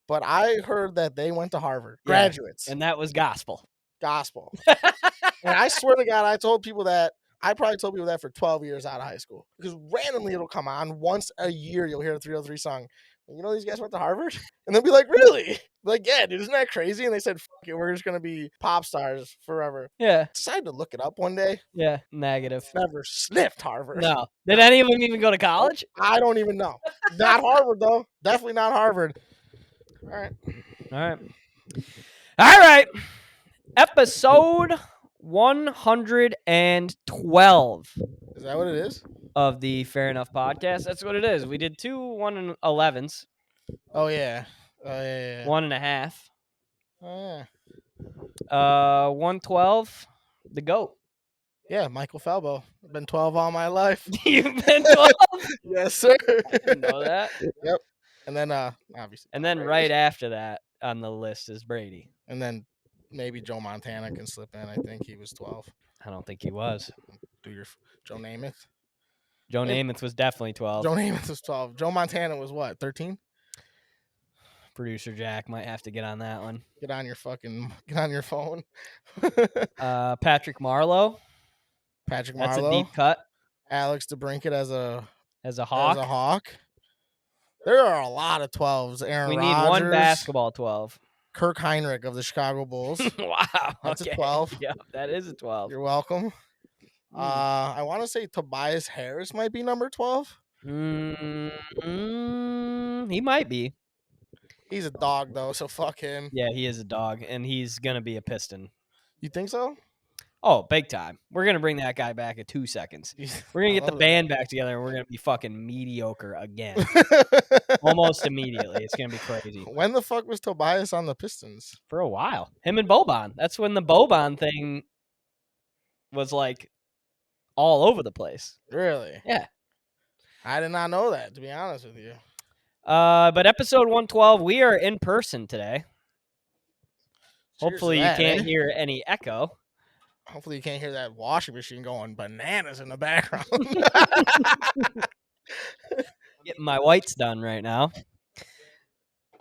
but I heard that they went to Harvard. Graduates. And that was gospel. Gospel. And I swear to God, I told people that. I probably told people that for 12 years out of high school. Because randomly it'll come on. Once a year, you'll hear a 303 song. You know these guys went to Harvard? And they'll be like, really? Like, yeah, dude, isn't that crazy? And they said, fuck it, we're just going to be pop stars forever. Yeah. Decided to look it up one day. Yeah, negative. Never sniffed Harvard. No. Did any of them even go to college? I don't even know. Not Harvard, though. Definitely not Harvard. All right. All right. Episode 112 Is that what it is? of the Fair Enough podcast. That's what it is. We did 2 111s. Oh, yeah. Yeah. 1.5. Oh, yeah. 112, the GOAT. Yeah, Michael Falbo. I've been 12 all my life. You've been 12? Yes, sir. I didn't know that. Yep. And then, obviously. And then right after that on the list is Brady. And then maybe Joe Montana can slip in. I think he was 12. I don't think he was. Do your Joe Namath. Joe Namath was definitely 12. Joe Namath was 12. Joe Montana was what, 13? Producer Jack might have to get on that one. Get on your phone. Patrick Marlowe. Patrick Marlowe. That's a deep cut. Alex DeBrincat as a Hawk. There are a lot of 12s. Aaron We Rodgers, need one basketball 12. Kirk Heinrich of the Chicago Bulls. Wow. That's okay. a 12. Yeah, that is a 12. You're welcome. I want to say Tobias Harris might be number 12. He might be. He's a dog, though, so fuck him. Yeah, he is a dog, and he's going to be a Piston. You think so? Oh, big time. We're going to bring that guy back in 2 seconds. We're going to get the band back together, and we're going to be fucking mediocre again. Almost immediately. It's going to be crazy. When the fuck was Tobias on the Pistons? For a while. Him and Boban. That's when the Boban thing was, like, all over the place. Really? Yeah. I did not know that, to be honest with you. But episode 112, we are in person today. Hopefully you can't hear any echo. Hopefully you can't hear that washing machine going bananas in the background. Getting my whites done right now.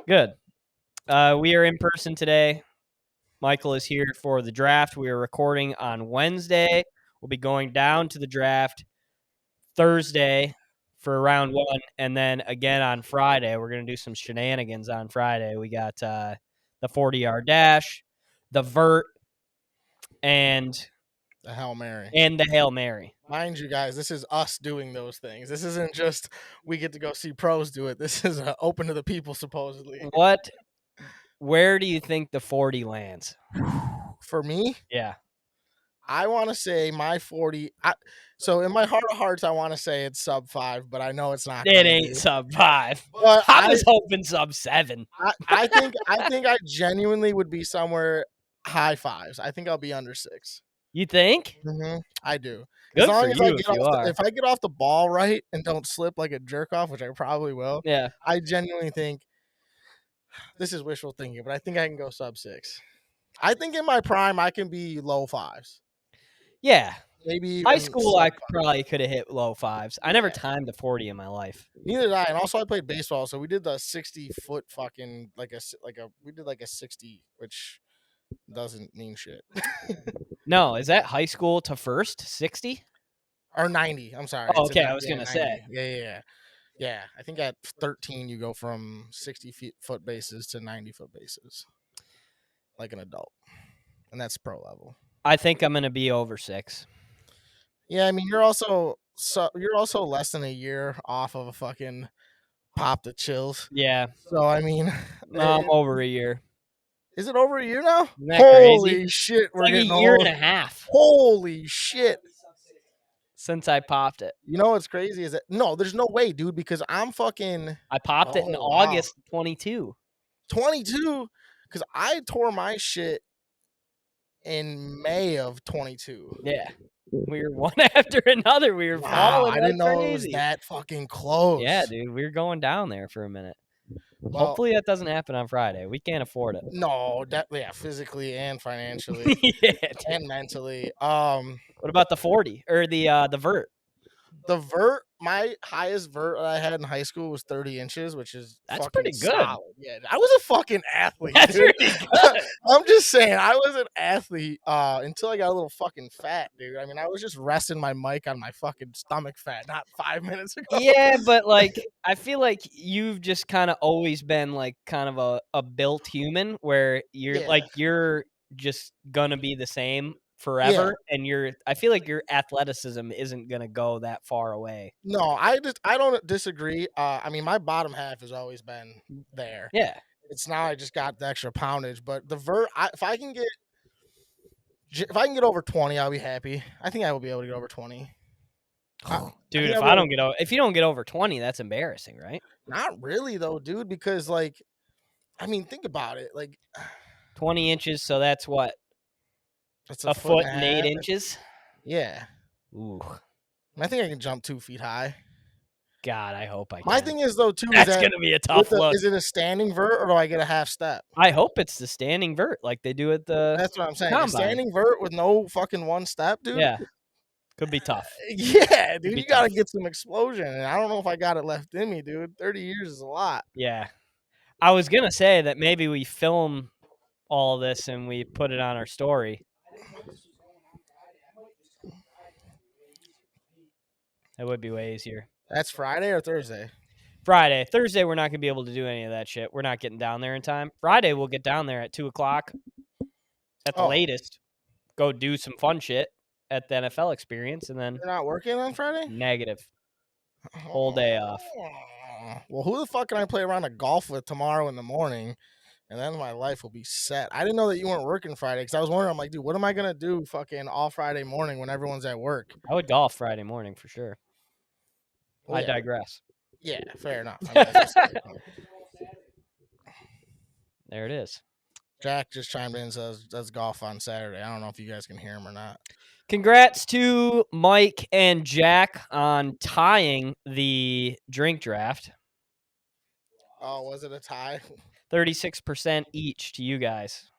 Good. We are in person today. Michael is here for the draft. We are recording on Wednesday. We'll be going down to the draft Thursday for round 1, and then again on Friday. We're going to do some shenanigans on Friday. We got the 40-yard dash, the vert, and the Hail Mary. And the Hail Mary. Mind you, guys, this is us doing those things. This isn't just we get to go see pros do it. This is open to the people, supposedly. Where do you think the 40 lands? For me? Yeah. I want to say my 40. So in my heart of hearts, I want to say it's sub 5, but I know it's not. It ain't sub 5. But I was hoping sub 7. I think I genuinely would be somewhere high 5s. I think I'll be under 6. You think? Mm-hmm. I do. Good as long for as you if I get off the ball right and don't slip like a jerk off, which I probably will. Yeah. I genuinely think this is wishful thinking, but I think I can go sub 6. I think in my prime I can be low 5s. Yeah. Maybe high school I probably could have hit low 5s. I never timed a 40 in my life. Neither did I. And also I played baseball, so we did the 60-foot fucking we did like a 60, which doesn't mean shit. No, is that high school to first 60 or 90? I'm sorry. Oh, okay, I was gonna say. Yeah. I think at 13 you go from 60-foot bases to 90-foot bases, like an adult, and that's pro level. I think I'm gonna be over 6. Yeah, I mean you're also less than a year off of a fucking pop the chills. Yeah. So I mean, I'm over a year. Is it over a year now? Isn't that Holy crazy? shit, we're like getting a year old. and a half. Holy shit. Since I popped it. You know what's crazy is that there's no way, dude, because I'm fucking I popped it in August 22. 22? Because I tore my shit in May of 22. Yeah. We were one after another. We were falling. I didn't know it was that fucking close. Yeah, dude. We were going down there for a minute. Well, hopefully that doesn't happen on Friday. We can't afford it. No, physically and financially. Yeah, and mentally. What about the 40 or the vert? The vert, my highest vert that I had in high school was 30 inches, which is That's fucking pretty good. solid. Yeah, I was a fucking athlete, That's dude. pretty good. I'm just saying, I was an athlete until I got a little fucking fat, dude. I mean, I was just resting my mic on my fucking stomach fat not 5 minutes ago. Yeah, but, like, I feel like you've just kinda always been, like, kind of a built human where Yeah, you're just gonna be the same yeah. forever, and I feel like your athleticism isn't gonna go that far away. No, I don't disagree. I mean, my bottom half has always been there. Yeah. It's now I just got the extra poundage, but the vert, if I can get over 20, I'll be happy. I think I will be able to get over 20. I Dude, think I'll be able to, if you don't get over 20, that's embarrassing, right? not really though, dude, because like, I mean, think about it. Like, 20 inches, so that's what? it's a A foot and foot a and 8 half. inches? Yeah, Ooh, I think I can jump 2 feet high. God, I hope I My can. thing is though too is That's that gonna be a tough look. is it a standing vert or do I get a half step? I hope it's the standing vert like they do at the That's what I'm saying. A combine. standing vert with no fucking one step, dude. Yeah, could be tough. Yeah, Could dude, be you gotta tough. get some explosion, and I don't know if I got it left in me, dude. 30 years is a lot. Yeah. I was gonna say that maybe we film all this and we put it on our story. That would be way easier. That's Friday or Thursday? Friday. Thursday, we're not gonna be able to do any of that shit. We're not getting down there in time. Friday, we'll get down there at 2:00 at the Oh, latest. Go do some fun shit at the NFL experience, and then you're not working on Friday? negative. Whole day off. Well, who the fuck can I play around a golf with tomorrow in the morning? And then my life will be set. I didn't know that you weren't working Friday because I was wondering. I'm like, dude, what am I gonna do fucking all Friday morning when everyone's at work? I would golf Friday morning for sure. Well, I yeah, digress. yeah, fair enough. I mean, that's just- There it is. Jack just chimed in and says does golf on Saturday. I don't know if you guys can hear him or not. Congrats to Mike and Jack on tying the drink draft. Oh, was it a tie? 36% each to you guys.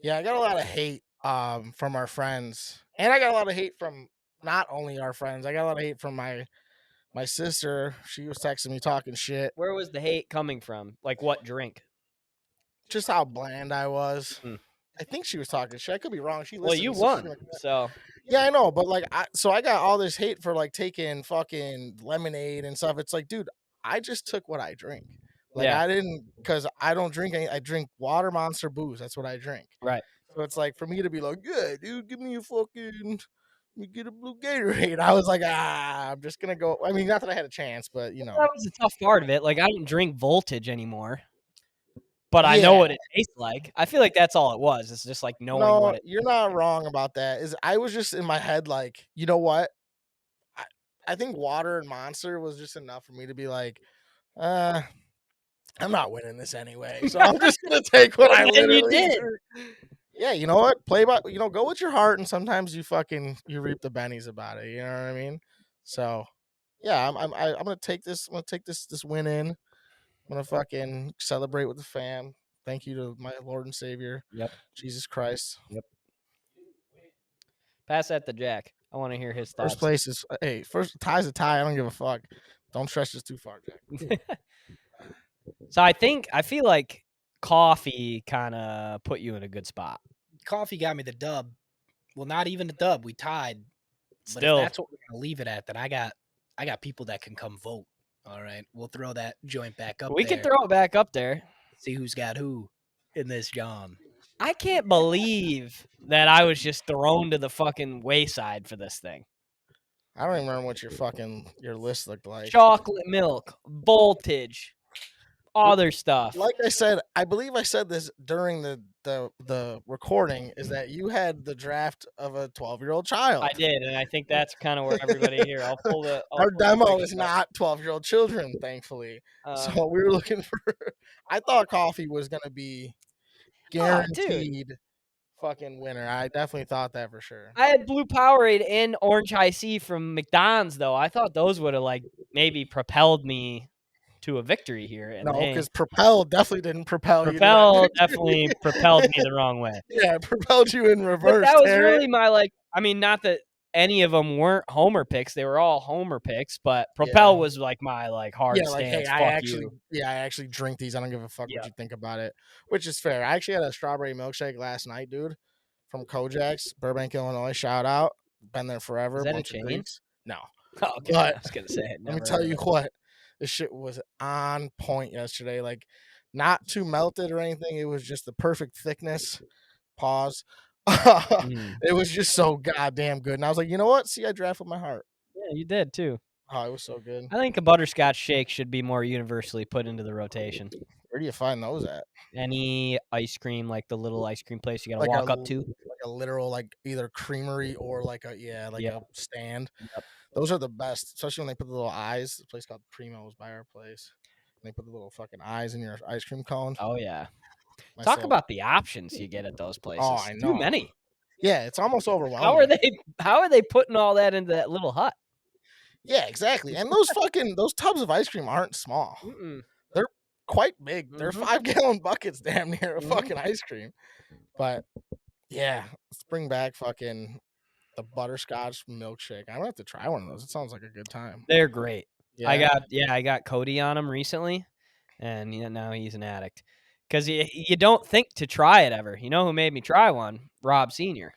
Yeah, I got a lot of hate from our friends, and I got a lot of hate from not only our friends. I got a lot of hate from my sister. She was texting me talking shit, Where was the hate coming from? Like what drink? just how bland I was. Hmm. I think she was talking shit. I could be wrong. She Well, listened. you so she's won. gonna- So, Yeah, I know, but like, I got all this hate for like taking fucking lemonade and stuff. It's like, dude, I just took what I drink. Like, yeah, I didn't, because I don't drink any. I drink water, Monster, booze. That's what I drink. right. So it's like for me to be like, yeah, dude, give me a fucking, let me get a blue Gatorade. I was like, I'm just gonna go. I mean, not that I had a chance, but you know, That was the tough part of it. Like, I don't drink Voltage anymore, but I know yeah. what it tastes like. I feel like that's all it was. It's just like knowing No, what it. you're not wrong about that. Is I was just in my head like, you know what? I, I think water and Monster was just enough for me to be like, I'm not winning this anyway, so I'm just gonna take what I And then you literally did. drink. Yeah, you know what? Play by, go with your heart, and sometimes you reap the bennies about it. You know what I mean? So, yeah, I'm gonna take this. I'm gonna take this win in. I'm gonna fucking celebrate with the fam. Thank you to my Lord and Savior, Yep. Jesus Christ. Yep. Pass that to Jack. I want to hear his thoughts. First place is first tie's a tie. I don't give a fuck. Don't stretch this too far, Jack. So I feel like coffee kind of put you in a good spot. Coffee got me the dub. Well, not even the dub. We tied. But Still, if that's what we're gonna leave it at, then I got people that can come vote. All right, we'll throw that joint back up. we there. can throw it back up there. See who's got who in this John. I can't believe that I was just thrown to the fucking wayside for this thing. I don't even remember what your list looked like. Chocolate milk, voltage, other stuff. Like I said, I believe I said this during the recording, is that you had the draft of a 12-year-old child. I did, and I think that's kind of where everybody here. I'll pull Our the demo picture is up. not 12-year-old children, thankfully. Uh, So we were looking for. I thought coffee was gonna be dude. guaranteed fucking winner. I definitely thought that for sure. I had blue Powerade and orange IC from McDonald's, though. I thought those would have like maybe propelled me to a victory here. And No, they- because Propel definitely didn't propel you. to that Propel victory. definitely propelled me the wrong way. Yeah, it propelled you in But reverse. that was Terry. really my like. I mean, not that any of them weren't homer picks. They were all homer picks, but Propel Yeah. was like my hard Yeah, like, hey, stance. I Fuck actually you. yeah, I actually drink these. I don't give a fuck what Yeah. you think about it, which is fair. I actually had a strawberry milkshake last night, dude, from Kojak's, Burbank, Illinois. Shout out. Been there forever. Is that a Bunch of chain? Greeks. No. Oh, okay, But I was gonna say let me never tell heard of you it. what, this shit was on point yesterday. Like, not too melted or anything. It was just the perfect thickness. Pause. Mm. It was just so goddamn good. And I was like, you know what? See, I draft with my heart. Yeah, you did too. Oh, it was so good. I think a butterscotch shake should be more universally put into the rotation. Where do you find those at? Any ice cream, like the little ice cream place you got to Like walk up to. like a literal, like, either creamery or like a like Yeah. a stand. Yep. Those are the best, especially when they put the little eyes. The place called Primo's by our place. And they put the little fucking eyes in your ice cream cone. Oh yeah. Nice Talk little- about the options you get at those places. Oh, I Too know. many. Yeah, it's almost overwhelming. How are they putting all that into that little hut? Yeah, exactly. And those tubs of ice cream aren't small. Mm-mm. They're quite big. They're Mhm. 5-gallon buckets damn near of Mhm. fucking ice cream. But yeah, let's bring back fucking the butterscotch milkshake. I'm gonna have to try one of those. It sounds like a good time. They're great. Yeah. I got Cody on them recently, and now he's an addict. Because you don't think to try it ever. You know who made me try one? Rob Senior.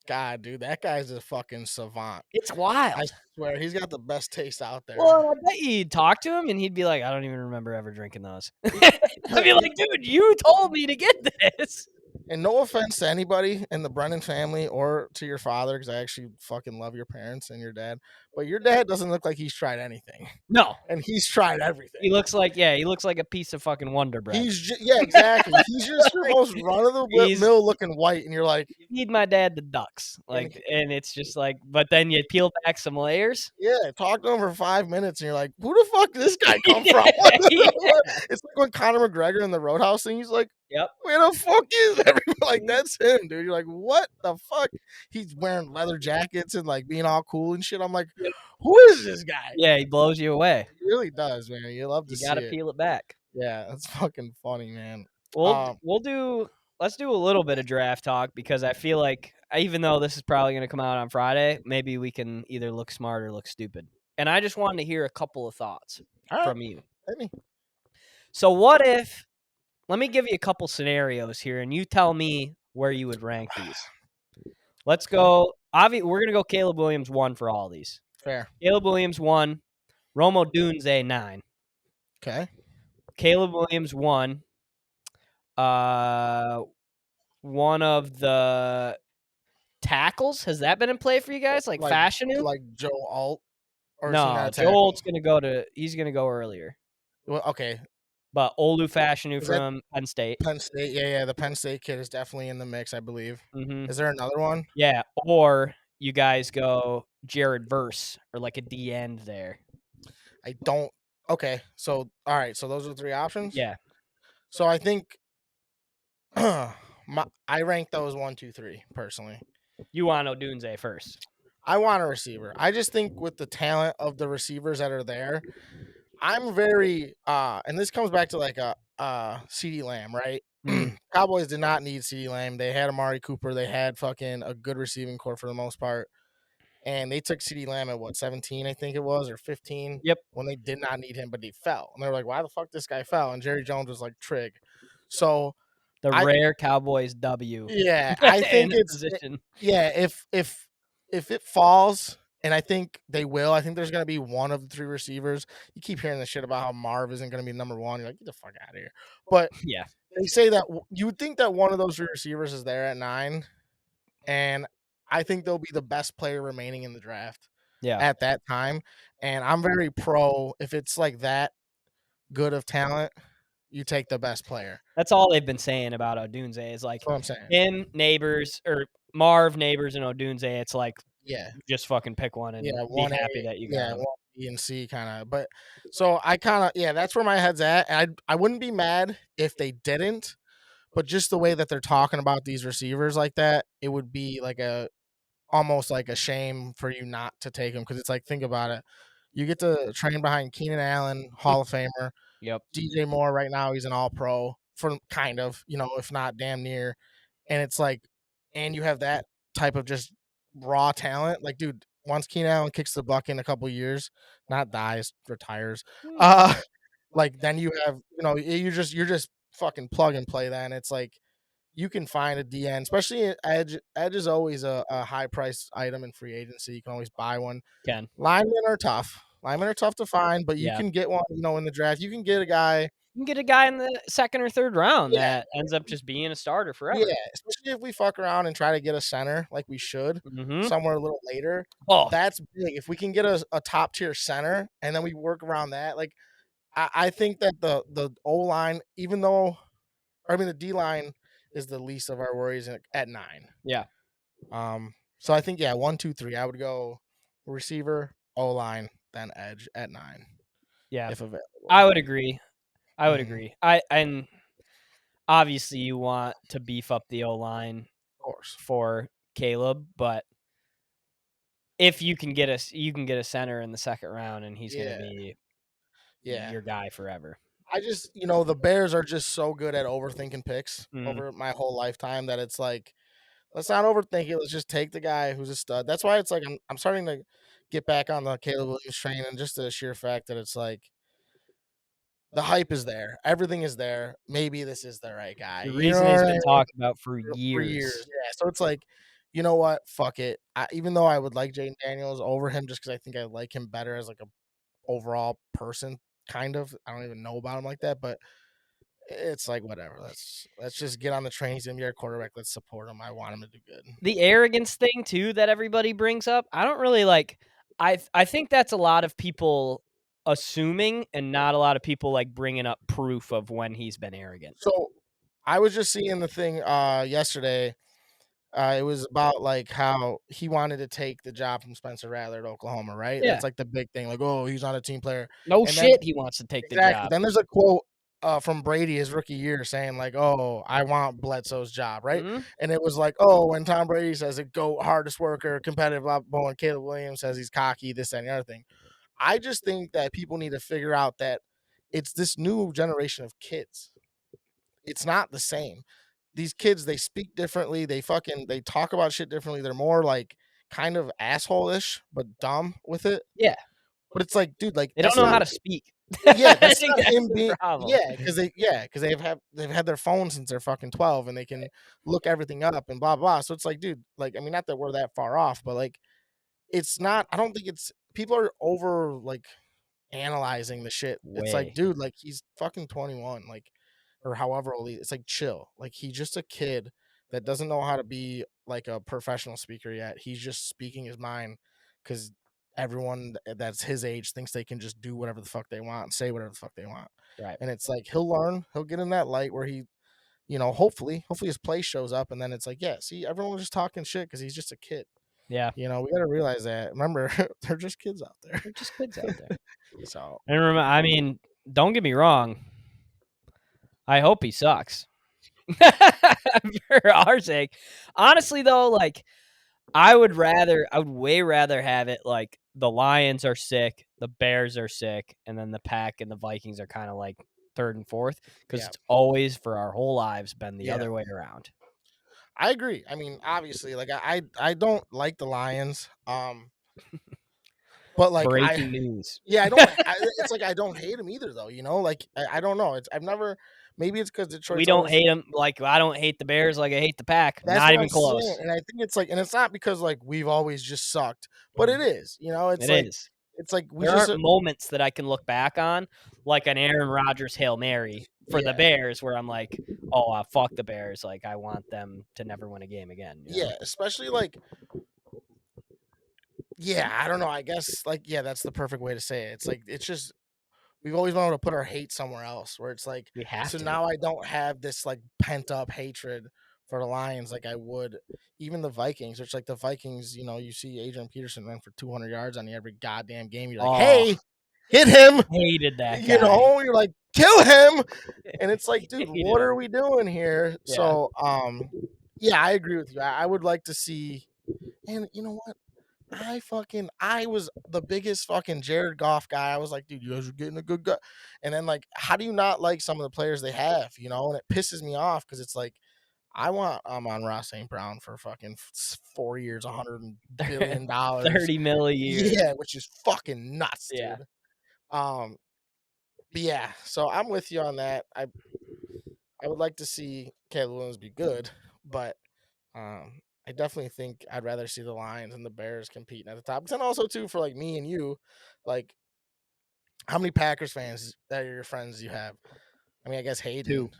God, dude, that guy's a fucking savant. It's wild. I swear, he's got the best taste out there. Well, I bet you'd talk to him, and he'd be like, "I don't even remember ever drinking those." I'd be like, "Dude, you told me to get this." And no offense to anybody in the Brennan family or to your father, because I actually fucking love your parents and your dad. But your dad doesn't look like he's tried anything, No, and he's tried everything. he looks like a piece of fucking Wonder Bread. Yeah, exactly. He's just your most run of the He's- mill looking white, and you're like, Feed my dad the ducks, and it's just like. But then you peel back some layers. yeah, talk to him for 5 minutes, and you're like, who the fuck did this guy come from? Yeah. It's like when Conor McGregor in the Roadhouse thing, he's like, Yep. where the fuck is everyone? Like, that's him, dude. You're like, what the fuck? He's wearing leather jackets and like being all cool and shit. I'm like, who is this guy? Yeah, he blows you away. He really does, man. You love to You see got to it. peel it back. Yeah, that's fucking funny, man. Let's do a little bit of draft talk because I feel like even though this is probably going to come out on Friday, maybe we can either look smart or look stupid. And I just wanted to hear a couple of thoughts All right, from you. hit me. So what if, let me give you a couple scenarios here and you tell me where you would rank these. Let's go. We're going to go Caleb Williams 1 for all these. Fair. Caleb Williams 1, Romo Dunze 9. Okay. Caleb Williams 1. One of the tackles, has that been in play for you guys? Like Fashanu? Like Joe Alt? Or is he not No, a tackle? Joel's he's gonna go earlier. Well, okay. But Olu Fashanu Is that from Penn State. Penn State. Yeah. The Penn State kid is definitely in the mix, I believe. Mm-hmm. Is there another one? Yeah, or you guys go Jared Verse or like a D end there. I don't. Okay. So, all right. So those are the three options? Yeah. So I think I rank those 1, 2, 3 personally. You want Odunze first. I want a receiver. I just think with the talent of the receivers that are there, I'm very and this comes back to like a CeeDee Lamb, right? Cowboys did not need CeeDee Lamb. They had Amari Cooper. They had fucking a good receiving core for the most part. And they took CeeDee Lamb at what, 17, I think it was, or 15? Yep. When they did not need him, but he fell. And they were like, why the fuck this guy fell? And Jerry Jones was like, trig. So The rare Cowboys W. yeah, I think it's position. Yeah, if it falls, and I think they will, I think there's gonna be one of the three receivers. You keep hearing the shit about how Marv isn't gonna be number one. You're like, get the fuck out of here. But Yeah. they say that you would think that one of those three receivers is there at 9, and I think they'll be the best player remaining in the draft at that time. And I'm very pro if it's like that good of talent, you take the best player. That's all they've been saying about Odunze is like That's what I'm saying. him, Neighbors, or Marv, Neighbors, and Odunze. It's like just fucking pick one and be happy that you got him. 1, B, and C kind of. But so I kind of that's where my head's at. And I wouldn't be mad if they didn't, but just the way that they're talking about these receivers like that, it would be like almost like a shame for you not to take them, because it's like, think about it. You get to train behind Keenan Allen, Hall of Famer. Yep. DJ Moore right now, he's an all-pro for kind of, if not damn near. And it's like, and you have that type of just raw talent. Like, dude, once Keenan Allen kicks the bucket in a couple years, not dies, retires, uh, like then you have, you're just fucking plug and play. Then it's like you can find a DN, especially edge. Edge is always a high price item in free agency. You can always buy one. Ken. Linemen are tough. Linemen are tough to find, but you Yeah. can get one, in the draft. You can get a guy. You can get a guy in the second or third round Yeah. that ends up just being a starter forever. Yeah, especially if we fuck around and try to get a center like we should somewhere a little later. Oh, That's big. If we can get a top tier center and then we work around that, like I think that the O line, even though, the D line is the least of our worries at 9. yeah. So I think 1, 2, 3. I would go receiver, O line, then edge at 9. Yeah, if available. I would agree. I would Mhm. agree. And obviously you want to beef up the O line, Of course. for Caleb, but if you can get a center in the second round, and he's gonna be your guy forever. I just, the Bears are just so good at overthinking picks Mm. over my whole lifetime that it's like, let's not overthink it. Let's just take the guy who's a stud. That's why it's like I'm starting to get back on the Caleb Williams train, and just the sheer fact that it's like the hype is there, everything is there. Maybe this is the right guy. The You reason know he's what I been mean? talked about for For years. years. Yeah. So it's like, you know what? Fuck it. Even though I would like Jaden Daniels over him, just because I think I like him better as like a overall person, kind of. I don't even know about him like that, but it's like whatever. Let's just get on the train. He's gonna be our quarterback. Let's support him. I want him to do good. The arrogance thing too that everybody brings up, I don't really like. I think that's a lot of people assuming, and not a lot of people like bringing up proof of when he's been arrogant. So I was just seeing the thing yesterday. It was about like how he wanted to take the job from Spencer Rattler at Oklahoma, right? Yeah. That's like the big thing. Like, oh, he's not a team player. No And shit, he wants to take the job. Then there's a quote from Brady his rookie year saying like, "Oh, I want Bledsoe's job," right? Mhm. And it was like, "Oh, when Tom Brady says it, go hardest worker, competitive, blah, blah, and Caleb Williams says he's cocky, this that, and the other thing." I just think that people need to figure out that it's this new generation of kids. It's not the same. These kids, they speak differently. They talk about shit differently. They're more like kind of asshole-ish, but dumb with it. Yeah. But it's like, dude, like They don't that's know not how to speak. yeah, I that's think not that's him the being problem. because they've had their phone since they're fucking 12 and they can look everything up and blah blah. So it's like, dude, like not that we're that far off, but like it's not. I don't think it's people are over like analyzing the shit. It's Way. like, dude, like he's fucking 21, like or however old he is. It's like chill. Like he's just a kid that doesn't know how to be like a professional speaker yet. He's just speaking his mind because everyone that's his age thinks they can just do whatever the fuck they want and say whatever the fuck they want. Right. And it's like he'll learn, he'll get in that light where he, hopefully his play shows up, and then it's like, yeah, see, everyone was just talking shit because he's just a kid. Yeah. We got to realize that. Remember, they're just kids out there. They're just kids out there. So And I mean, don't get me wrong. I hope he sucks. For our sake. Honestly, though, like I would way rather have it like the Lions are sick, the Bears are sick, and then the Pack and the Vikings are kind of like third and fourth, because it's always for our whole lives been the other way around. I agree. I mean, obviously, like I don't like the Lions. But like Breaking news. Yeah, I don't. It's like I don't hate him either, though. Like I don't know. I've never. Maybe it's because Detroit. We don't hate them like I don't hate the Bears like I hate the Pack. That's Not what even I'm close. saying. And I think it's like, and it's not because like we've always just sucked, but it is. It's It like is. it's like we There just aren't moments that I can look back on like an Aaron Rodgers Hail Mary for the Bears where I'm like, oh, fuck the Bears. Like I want them to never win a game again. Yeah, especially like. Yeah, I don't know. I guess like that's the perfect way to say it. It's like it's just we've always wanted to put our hate somewhere else, where it's like we have so to. now I don't have this like pent up hatred for the Lions like I would even the Vikings, which like the Vikings, you see Adrian Peterson run for 200 yards on every goddamn game. You're like, hey, hit him. Hated that guy. You're like, kill him. And it's like, dude, what are we doing here? Yeah. So, yeah, I agree with you. I would like to see, and you know what? I was the biggest fucking Jared Goff guy. I was like, dude, you guys are getting a good guy. And then like, how do you not like some of the players they have? And it pisses me off because it's like, I'm on Ross St. Brown for fucking 4 years, $100 billion. 30 mil a year. Yeah, which is fucking nuts, Yeah. dude. But yeah, so I'm with you on that. I would like to see Caleb Williams be good, but I definitely think I'd rather see the Lions and the Bears competing at the top. But then also too for like me and you, like how many Packers fans that are your friends you have? I mean, I guess Hayden. 2.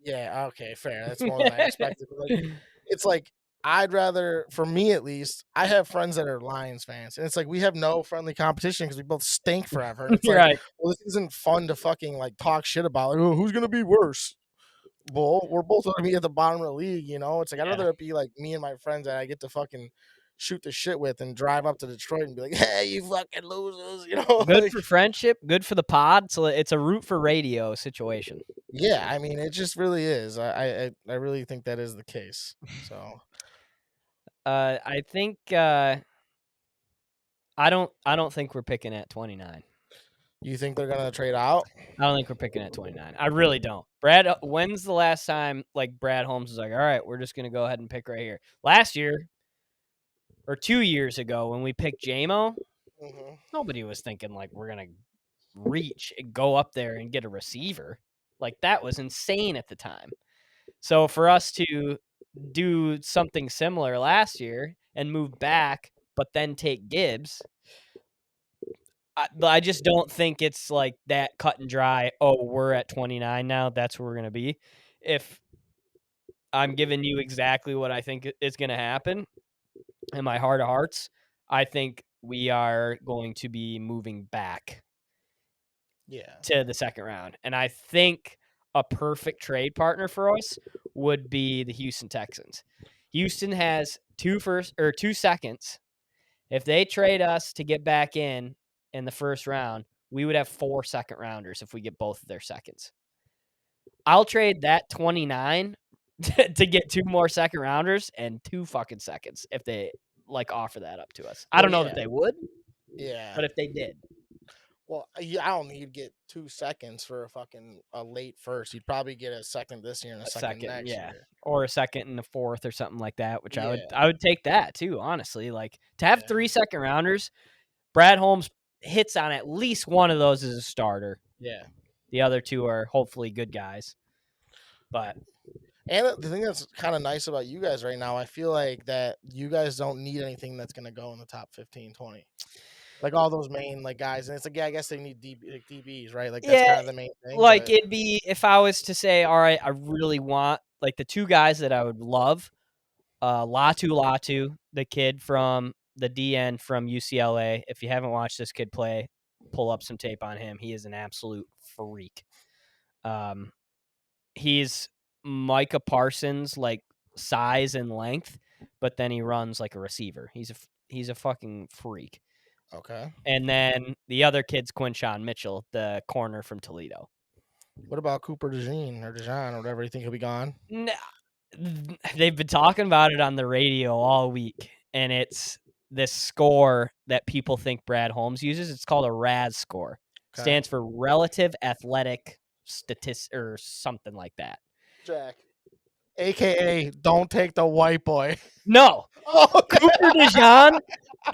Yeah, okay, fair. That's more than I expected. But like, it's like I'd rather, for me at least, I have friends that are Lions fans, and it's like we have no friendly competition because we both stink forever. And it's like, Right. well, this isn't fun to fucking like talk shit about. Like, oh, who's gonna be worse? Well, we're both gonna be at the bottom of the league, you know. It's like I'd Yeah. rather it be like me and my friends that I get to fucking shoot the shit with and drive up to Detroit and be like, "Hey, you fucking losers," you know. Good Like, for friendship, good for the pod. So it's a root for radio situation. yeah, I mean, it just really is. I really think that is the case. So I think I don't think we're picking at 29. you think they're gonna trade out? I don't think we're picking at 29. I really don't. Brad, when's the last time like Brad Holmes was like, all right, we're just gonna go ahead and pick right here? Last year or 2 years ago when we picked JMO, Mm-hmm. nobody was thinking like we're gonna reach and go up there and get a receiver. Like that was insane at the time. So for us to do something similar last year and move back, but then take Gibbs, I just don't think it's like that cut and dry. Oh, we're at 29 now. That's where we're gonna be. If I'm giving you exactly what I think is gonna happen in my heart of hearts, I think we are going to be moving back Yeah. to the second round. And I think a perfect trade partner for us would be the Houston Texans. Houston has 2 seconds. If they trade us to get back in the first round, we would have 4 second rounders if we get both of their seconds. I'll trade that 29 to get 2 more second rounders and 2 fucking seconds if they like offer that up to us. I don't know that they would, Yeah. but if they did. Well, yeah, I don't think you'd get 2 seconds for a late first. You'd probably get a second this year and a second next year. Or a second and a fourth or something like that, which Yeah. I would take that too, honestly. Like to have Yeah. 3 second rounders, Brad Holmes hits on at least one of those as a starter. Yeah. The other 2 are hopefully good guys. But And the thing that's kind of nice about you guys right now, I feel like that you guys don't need anything that's going to go in the top 15, 20. Like all those main like guys, and it's like, yeah, I guess they need DBs, right? Like that's kind of the main thing. like but it'd be if I was to say, all right, I really want like the 2 guys that I would love, Latu, the kid from the DN from UCLA. If you haven't watched this kid play, pull up some tape on him. He is an absolute freak. He's Micah Parsons like size and length, but then he runs like a receiver. He's a fucking freak. Okay. And then the other kid's Quinshawn Mitchell, the corner from Toledo. What about Cooper DeJean or whatever? You think he'll be gone? They've been talking about it on the radio all week, and it's this score that people think Brad Holmes uses. It's called a RAS score. Okay. Stands for Relative Athletic Statistic or something like that. Jack, AKA, don't take the white boy. No, Oh, Cooper DeJean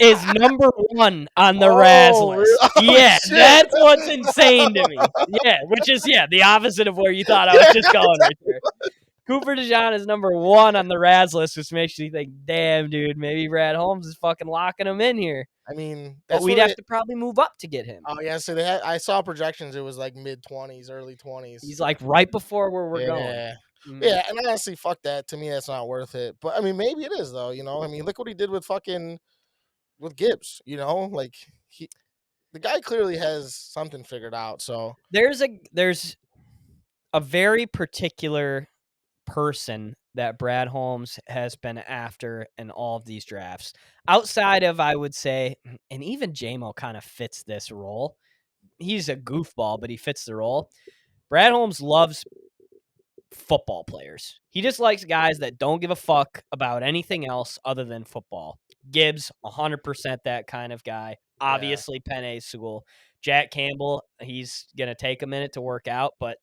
is number 1 on the RAS list. really? Oh, Yeah, shit. that's what's insane to me. Yeah, which is the opposite of where you thought I was just going right there. Cooper DeJean is number 1 on the RAS list, which makes you think, damn, dude, maybe Brad Holmes is fucking locking him in here. I mean, But that's we'd what have to probably move up to get him. Oh yeah, so I saw projections. It was like mid-20s, early 20s. He's like right before where we're going. Yeah. Mm. Yeah, and honestly, fuck that. To me, that's not worth it. But I mean, maybe it is though. You know, I mean, look what he did with Gibbs. You know, like the guy clearly has something figured out. So There's a very particular person that Brad Holmes has been after in all of these drafts. Outside of, I would say, and even JMO kind of fits this role. He's a goofball, but he fits the role. Brad Holmes loves football players. He just likes guys that don't give a fuck about anything else other than football. Gibbs, 100% that kind of guy. Obviously, Penei Sewell. Jack Campbell, he's going to take a minute to work out, but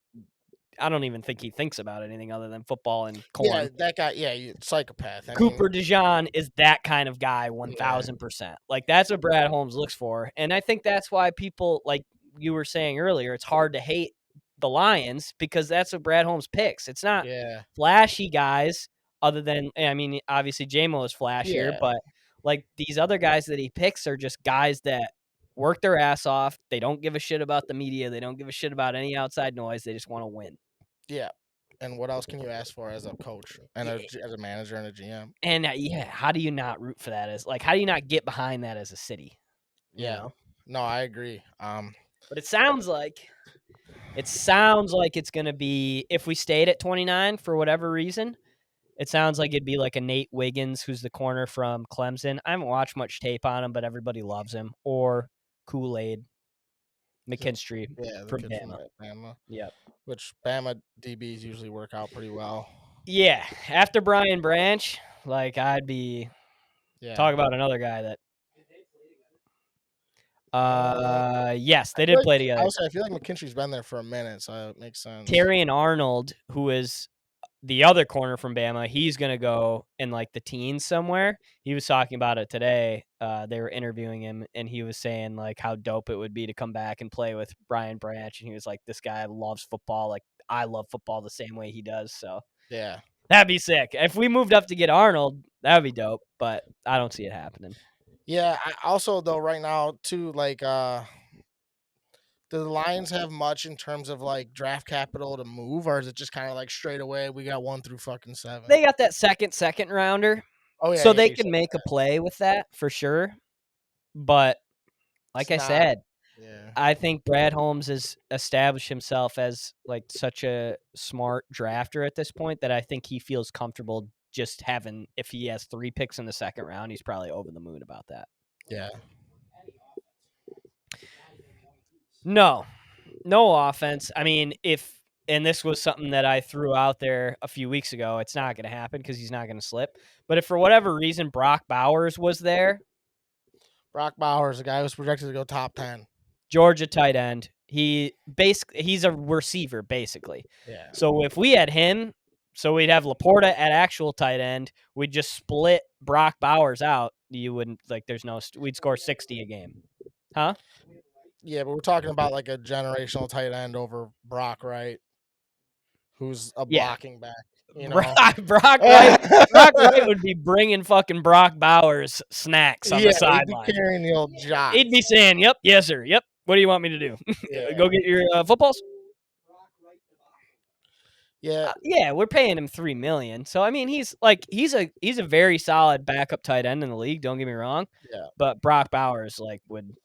I don't even think he thinks about anything other than football and corn. Yeah, that guy. Yeah, psychopath. Cooper DeJean is that kind of guy, 1000%. Like that's what Brad Holmes looks for, and I think that's why people, like you were saying earlier, it's hard to hate the Lions because that's what Brad Holmes picks. It's not flashy guys, other than I mean, obviously JMO is flashier, but like these other guys that he picks are just guys that work their ass off. They don't give a shit about the media. They don't give a shit about any outside noise. They just want to win. Yeah. And what else can you ask for as a coach and as a manager and a GM? And how do you not root for that? How do you not get behind that as a city? You know? No, I agree. But it sounds like it's gonna be, if we stayed at 29 for whatever reason, it sounds like it'd be like a Nate Wiggins, who's the corner from Clemson. I haven't watched much tape on him, but everybody loves him. Or Kool-Aid McKinstry from Bama. Yep. Which Bama DBs usually work out pretty well. Yeah. After Brian Branch, I'd be talk about another guy that yes, they did play together. I feel like McKinstry's been there for a minute, so it makes sense. Terry and Arnold, who is the other corner from Bama, he's going to go in the teens somewhere. He was talking about it today. They were interviewing him, and he was saying how dope it would be to come back and play with Brian Branch. And he was like, this guy loves football. I love football the same way he does. So yeah, that'd be sick. If we moved up to get Arnold, that'd be dope, but I don't see it happening. Yeah. I also, though, right now too, do the Lions have much in terms of draft capital to move, or is it just kind of straight away we got 1 through fucking 7? They got that second rounder. Oh yeah, so they can make a play with that for sure. But I said, I think Brad Holmes has established himself as such a smart drafter at this point that I think he feels comfortable just having, if he has 3 picks in the second round, he's probably over the moon about that. Yeah. No offense. I mean, and this was something that I threw out there a few weeks ago, it's not going to happen because he's not going to slip. But if for whatever reason Brock Bowers was there. Brock Bowers, the guy who was projected to go top 10. Georgia tight end. He's a receiver, basically. Yeah. So if we had him, so we'd have Laporta at actual tight end. We'd just split Brock Bowers out. You wouldn't, we'd score 60 a game. Huh? Yeah, but we're talking about a generational tight end over Brock Wright, who's a blocking back. Brock Wright would be bringing fucking Brock Bowers snacks on the sideline. He'd be carrying the old jock. He'd be saying, "Yep, yes sir, yep. What do you want me to do? Go get your footballs." Yeah, we're paying him $3 million. So I mean, he's a very solid backup tight end in the league. Don't get me wrong. Yeah. But Brock Bowers would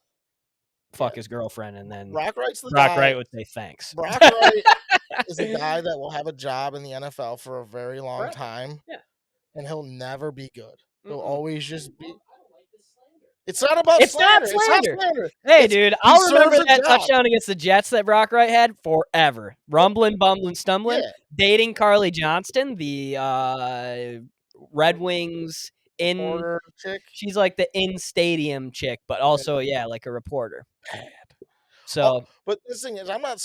fuck his girlfriend, and then Brock Wright would say thanks. Brock Wright is a guy that will have a job in the NFL for a very long time. Yeah. And he'll never be good. He'll always just be. It's not about slander. It's not slander. Hey, dude, I'll remember that touchdown against the Jets that Brock Wright had forever. Rumbling, bumbling, stumbling. Yeah. Dating Carly Johnston, the Red Wings chick. She's the in-stadium chick, but also, a reporter. Bad. So, but this thing is, I'm not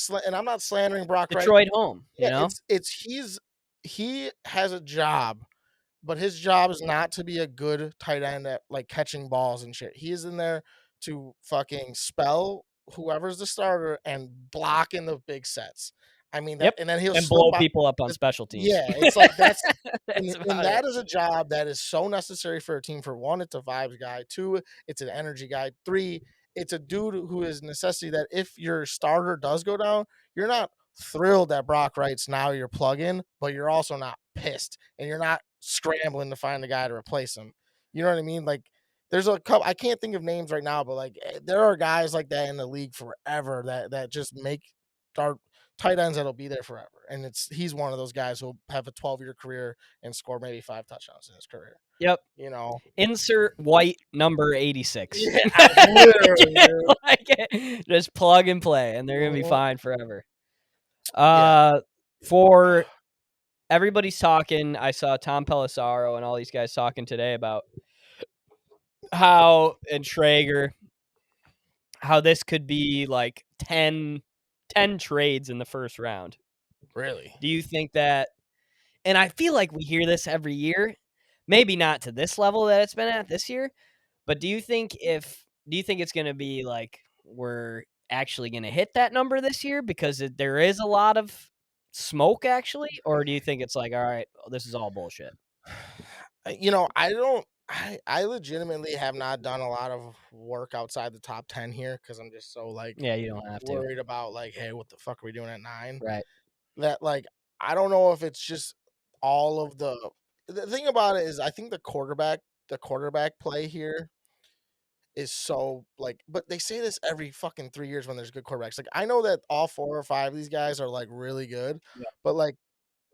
slandering Brock Wright. Detroit home, you know? He has a job. But his job is not to be a good tight end at catching balls and shit. He is in there to fucking spell whoever's the starter and block in the big sets. I mean, and then he'll blow people up on special teams. Yeah, it's that's and that is a job that is so necessary for a team. For one, it's a vibes guy. 2, it's an energy guy. 3, it's a dude who is necessity that if your starter does go down, you're not thrilled that Brock Wright's now your plug-in, but you're also not pissed, and you're not scrambling to find a guy to replace him. You know what I mean? There's a couple, I can't think of names right now, but there are guys like that in the league forever that just make our tight ends that'll be there forever. And he's one of those guys who'll have a 12-year career and score maybe 5 touchdowns in his career. Yep. Insert white number 86. Yeah, literally, just plug and play, and they're gonna be fine forever. For everybody's talking. I saw Tom Pelissaro and all these guys talking today about and Traeger, how this could be 10 trades in the first round. Really? Do you think that? And I feel like we hear this every year, maybe not to this level that it's been at this year, but do you think it's gonna be like we're actually gonna hit that number this year because there is a lot of smoke actually, or do you think it's like, all right, this is all bullshit? I don't. I legitimately have not done a lot of work outside the top 10 here because I'm just so like Yeah, you don't have to. worried about like, hey, what the fuck are we doing at 9? Right. That like I don't know if it's just all of the thing about it is I think the quarterback play here is so like, but they say this every fucking 3 years when there's good quarterbacks. Like I know that all 4 or 5 of these guys are like really good, Yeah. but like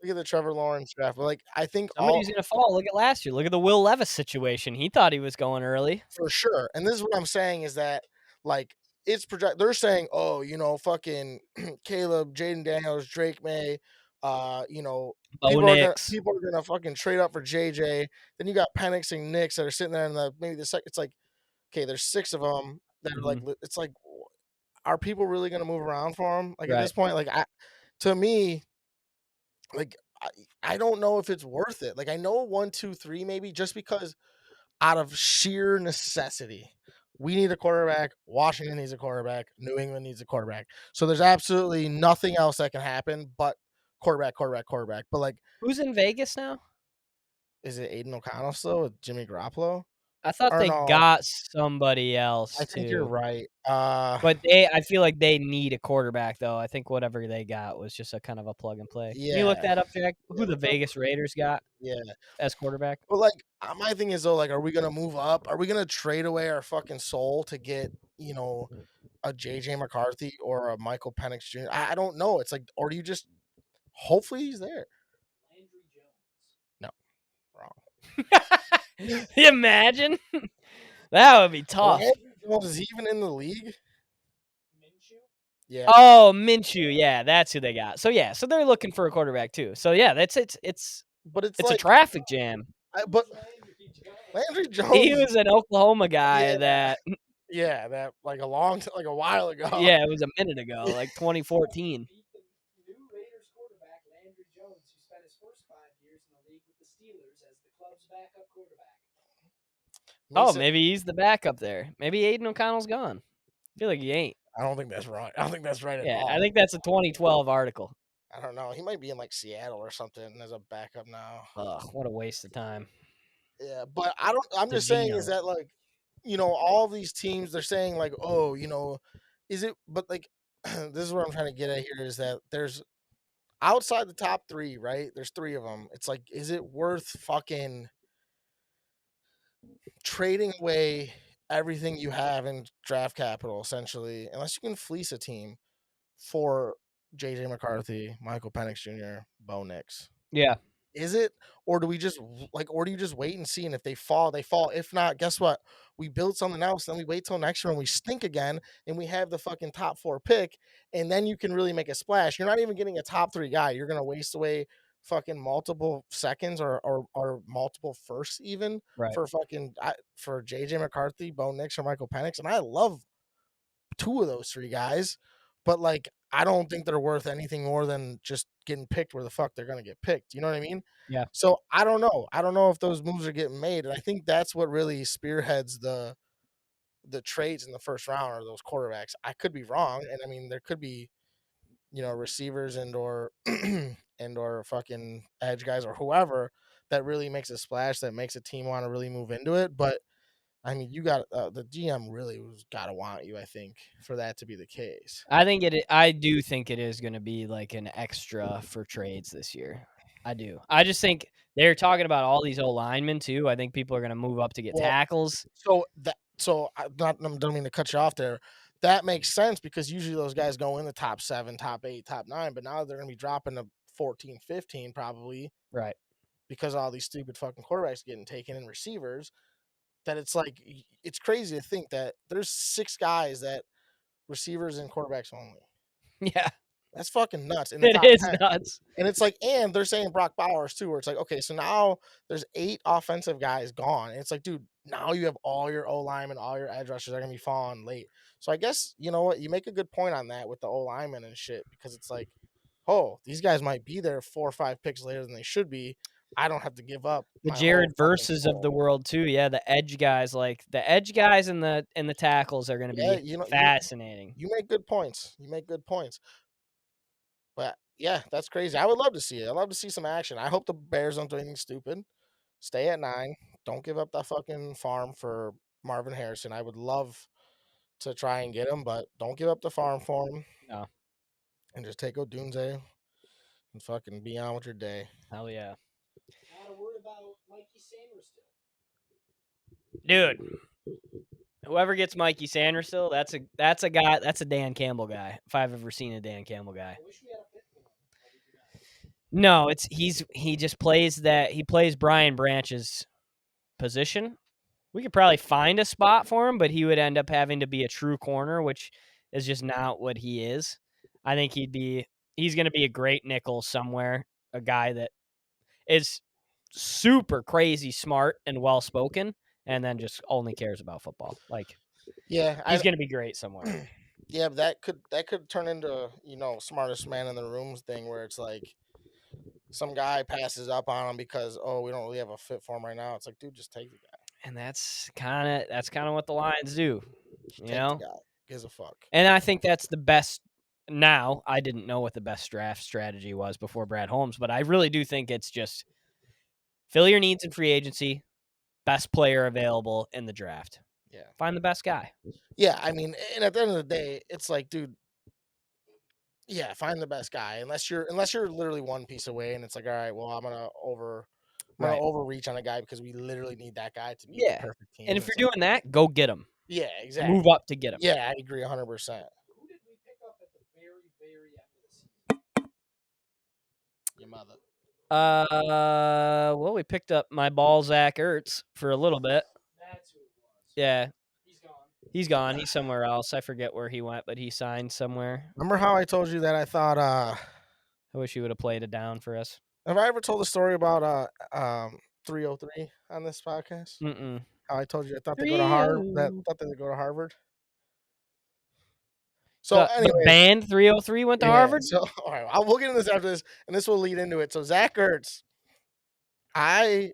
look at the Trevor Lawrence draft. But like I think all Somebody's gonna fall. Look at last year. Look at the Will Levis situation. He thought he was going early. for sure. And this is what I'm saying is that like it's project. They're saying, oh, fucking Caleb, Jaden Daniels, Drake May, Bo Nix. people are gonna fucking trade up for JJ. Then you got Penix and Nix that are sitting there in the maybe the second. It's like okay, there's 6 of them that are like Mhm. it's like are people really gonna move around for him? Like at Right. this point, like to me, like I don't know if it's worth it. Like I know 1, 2, 3 maybe just because out of sheer necessity. We need a quarterback. Washington needs a quarterback. New England needs a quarterback. So there's absolutely nothing else that can happen but quarterback, quarterback, quarterback. But like, Who's in Vegas now? is it Aiden O'Connell still with Jimmy Garoppolo? I thought Or they no, got somebody I else think you're too. right. But I feel like they need a quarterback though. I think whatever they got was just a kind of a plug and play. Can you look Yeah, that up, Jack? yeah. Who the Look up. Vegas Raiders got Yeah, as quarterback? but like, my thing is though, like, are we gonna move up? Are we gonna trade away our fucking soul to get a JJ McCarthy or a Michael Penix Jr.? I don't know. It's like, or do you just hopefully he's there? No, wrong. Imagine that would be tough. Landry Jones is he even in the league? Yeah, Oh, Minshew, yeah, that's who they got. So yeah, so they're looking for a quarterback too. So yeah, that's but it's it's a like, traffic jam. but Landry He Jones, was an Oklahoma guy yeah, that yeah, that like like a while ago. yeah, it was a minute ago, like 2014. Oh, Mason, maybe he's the backup there. Maybe Aiden O'Connell's gone. I feel like he ain't. I don't think that's right. I don't think that's right at Yeah, I all. think that's a 2012 article. I don't know. He might be in like Seattle or something as a backup now. Ugh, what a waste of time. Yeah, but I don't. I'm just saying is Degenerates. that like, all these teams they're saying like, oh, is it? But like, this is what I'm trying to get at here is that there's outside the top 3, right? There's 3 of them. It's like, is it worth fucking trading away everything you have in draft capital essentially, unless you can fleece a team for JJ McCarthy, Michael Penix Jr., Bo Nix? Yeah, Is it, or do we just or do you just wait and see? And if they fall, they fall. If not, guess what? We build something else. Then we wait till next year and we stink again, and we have the fucking top 4 pick, and then you can really make a splash. You're not even getting a top 3 guy. You're gonna waste away fucking multiple seconds or multiple firsts even right. for for JJ McCarthy, Bo Nix, or Michael Penix. And I love 2 of those 3 guys, but like I don't think they're worth anything more than just getting picked where the fuck they're gonna get picked. You know what I mean? Yeah. So I don't know. I don't know if those moves are getting made, and I think that's what really spearheads the trades in the first round are those quarterbacks. I could be wrong, and I mean there could be receivers and/or and/or fucking edge guys or whoever that really makes a splash that makes a team want to really move into it. But I mean, you got the GM really was got to want you, I think, for that to be the case. I do think it is going to be like an extra for trades this year. I do. I just think they're talking about all these O linemen too. I think people are going to move up to get Well, tackles. so I don't mean to cut you off there. That makes sense because usually those guys go in the top 7, top 8, top 9, but now they're going to be dropping to 14, 15 probably Right. because all these stupid fucking quarterbacks getting taken and receivers. That it's like it's crazy to think that there's 6 guys that receivers and quarterbacks only. Yeah. That's fucking nuts in the It top is 10. nuts. And it's like, and they're saying Brock Bowers too, where it's like, okay, so now there's 8 offensive guys gone. And it's like, dude, now you have all your O linemen, all your edge rushers are gonna be falling late. So I guess you know what, you make a good point on that with the O linemen and shit, because it's like, oh, these guys might be there 4 or 5 picks later than they should be. I don't have to give up The my whole Jared fucking Verses of soul. the world too. Yeah, the edge guys, like the edge guys and the tackles are going to Yeah, be you know, fascinating. you make good points. You make good points. But yeah, that's crazy. I would love to see it. I'd love to see some action. I hope the Bears don't do anything stupid. Stay at 9. Don't give up that fucking farm for Marvin Harrison. I would love to try and get him, but don't give up the farm for him. No. And just take Odunze and fucking be on with your day. Hell yeah. Not a word about Mikey Sanders still. Dude, whoever gets Mikey Sanders still, that's a guy, that's a Dan Campbell guy. If I've ever seen a Dan Campbell guy. I wish we had a fit for him. No, he just plays that, he plays Brian Branch's position. We could probably find a spot for him, but he would end up having to be a true corner, which is just not what he is. I think he's going to be a great nickel somewhere, a guy that is super crazy smart and well-spoken and then just only cares about football. Like, Yeah, he's going to be great somewhere. yeah, but that could turn into, smartest man in the rooms thing where it's like some guy passes up on him because we don't really have a fit for him right now. It's like, dude, just take the guy. And that's kind of what the Lions do, Just you take know? the guy. Gives a fuck. And I think that's the best. Now, I didn't know what the best draft strategy was before Brad Holmes, but I really do think it's just fill your needs in free agency, best player available in the draft. Yeah. Find the best guy. Yeah, I mean, and at the end of the day, it's like, dude, yeah, find the best guy. Unless you're literally one piece away, and it's like, all right, well, I'm gonna overreach on a guy because we literally need that guy to be Yeah. the perfect team. And if It's you're like, doing that, go get him. yeah, exactly. Move up to get him. Yeah, I agree 100%. Who did we pick up at the very, very end of the season? Your mother. Well, we picked up my ball, Zach Ertz, for a little bit. That's who it was. Yeah. He's gone. He's gone. He's somewhere else. I forget where he went, but he signed somewhere. Remember how I told you that I thought I wish he would have played it down for us. have I ever told the story about 303 on this podcast? Mm-mm. How I told you I thought they go to Harvard. Thought they would go to Harvard. So The anyway, band 303 went to Harvard? So all right, we'll get into this after this, and this will lead into it. So Zach Ertz, I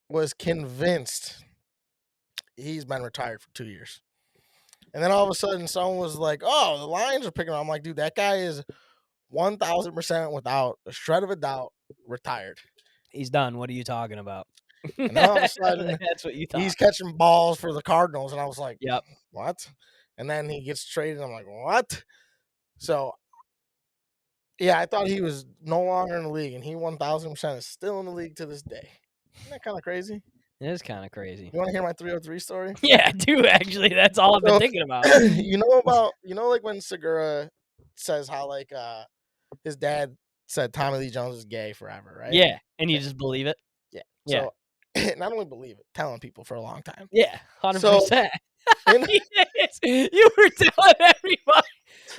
was convinced he's been retired for 2 years. And then all of a sudden someone was like, oh, the Lions are picking him. I'm like, dude, that guy is 1,000% without a shred of a doubt retired. He's done. What are you talking about? And then all of a sudden That's what you thought. he's catching balls for the Cardinals. And I was like, Yep. what? And then he gets traded. I'm like, what? So, yeah, I thought he was no longer in the league. And he 1,000% is still in the league to this day. Isn't that kind of crazy? It is kind of crazy. You want to hear my 303 story? Yeah, I do, actually. That's all I've been thinking about. Like when Segura says how like his dad said Tommy Lee Jones is gay forever, right? Yeah, and you just believe it? Yeah. Yeah. So not only believe it, telling people for a long time. Yeah, 100%. In, You were telling everybody.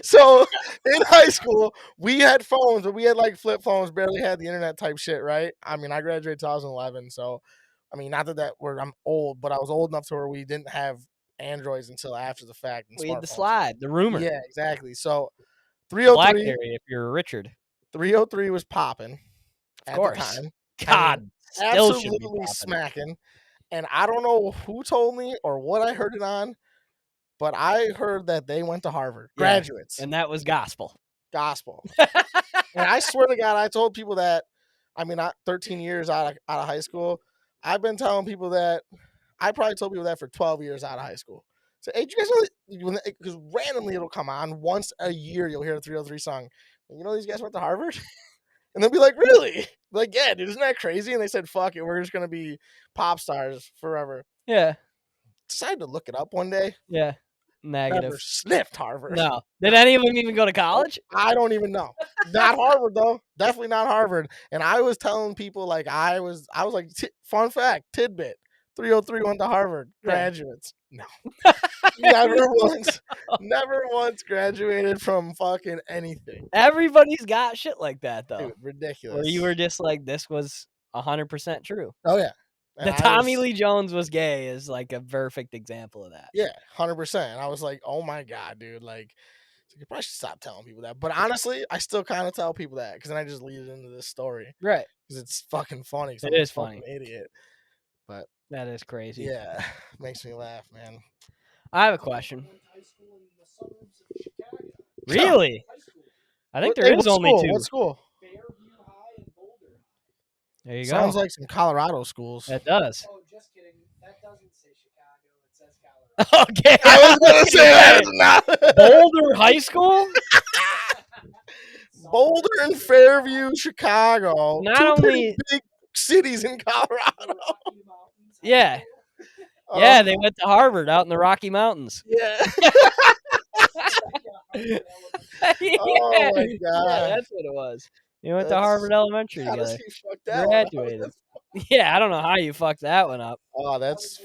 so in high school, we had phones, but we had like flip phones, barely had the internet type shit, right? I mean, I graduated 2011, so I mean, not that I'm old, but I was old enough to where we didn't have Androids until after the fact. And We had the smartphones. slide, the rumor. Yeah, exactly. So 303, BlackBerry, if you're Richard. 303 was popping Of at course. the time. God, still should be Absolutely popping. smacking. And I don't know who told me or what I heard it on, but I heard that they went to Harvard. Yeah, Graduates. and that was gospel. Gospel. And I swear to God, I told people that, I mean, 13 years out of high school, I've been telling people that, I probably told people that for 12 years out of high school. So, hey, do you guys know, because randomly it'll come on once a year, you'll hear a 303 song. You know, these guys went to Harvard? And they'll be like, really? Like, yeah, dude, isn't that crazy? And they said, fuck it, we're just going to be pop stars forever. Yeah. Decided to look it up one day. Yeah. Negative. Never sniffed Harvard. No. Did any of them even go to college? I don't even know. Not Harvard, though. Definitely not Harvard. And I was telling people, like, I was like, fun fact, tidbit, 303 went to Harvard. Graduates. No. Never once graduated from fucking anything. Everybody's got shit like that, though. Dude, ridiculous. Where you were just like, this was 100% true. Oh, yeah. And The Tommy Lee Jones was gay is like a perfect example of that. Yeah, 100%. And I was like, oh my God, dude. Like, So you probably should stop telling people that. But honestly, I still kind of tell people that because then I just lead it into this story Right. because it's fucking funny. Because It I'm a is funny. fucking idiot. But That is crazy. yeah, makes me laugh, man. I have a question. High school in the suburbs of Chicago. Really? High school. I think What, there hey, is what only school? 2. What school? Fairview High and Boulder High. There you Sounds go. like some Colorado schools. That does. Oh, just kidding. That doesn't say Chicago. It says Colorado. Okay. I was gonna say that is not Boulder High School? Boulder and Fairview, Chicago. Not Two pretty only- big cities in Colorado. The Rocky Mountains. Yeah. Oh, Yeah, they went to Harvard out in the Rocky Mountains. yeah. Yeah. Oh my Yeah, god. that's what it was. You went to That's- Harvard Elementary How does together. he fuck that one up? Graduated. Yeah, I don't know how you fucked that one up. Oh, that's.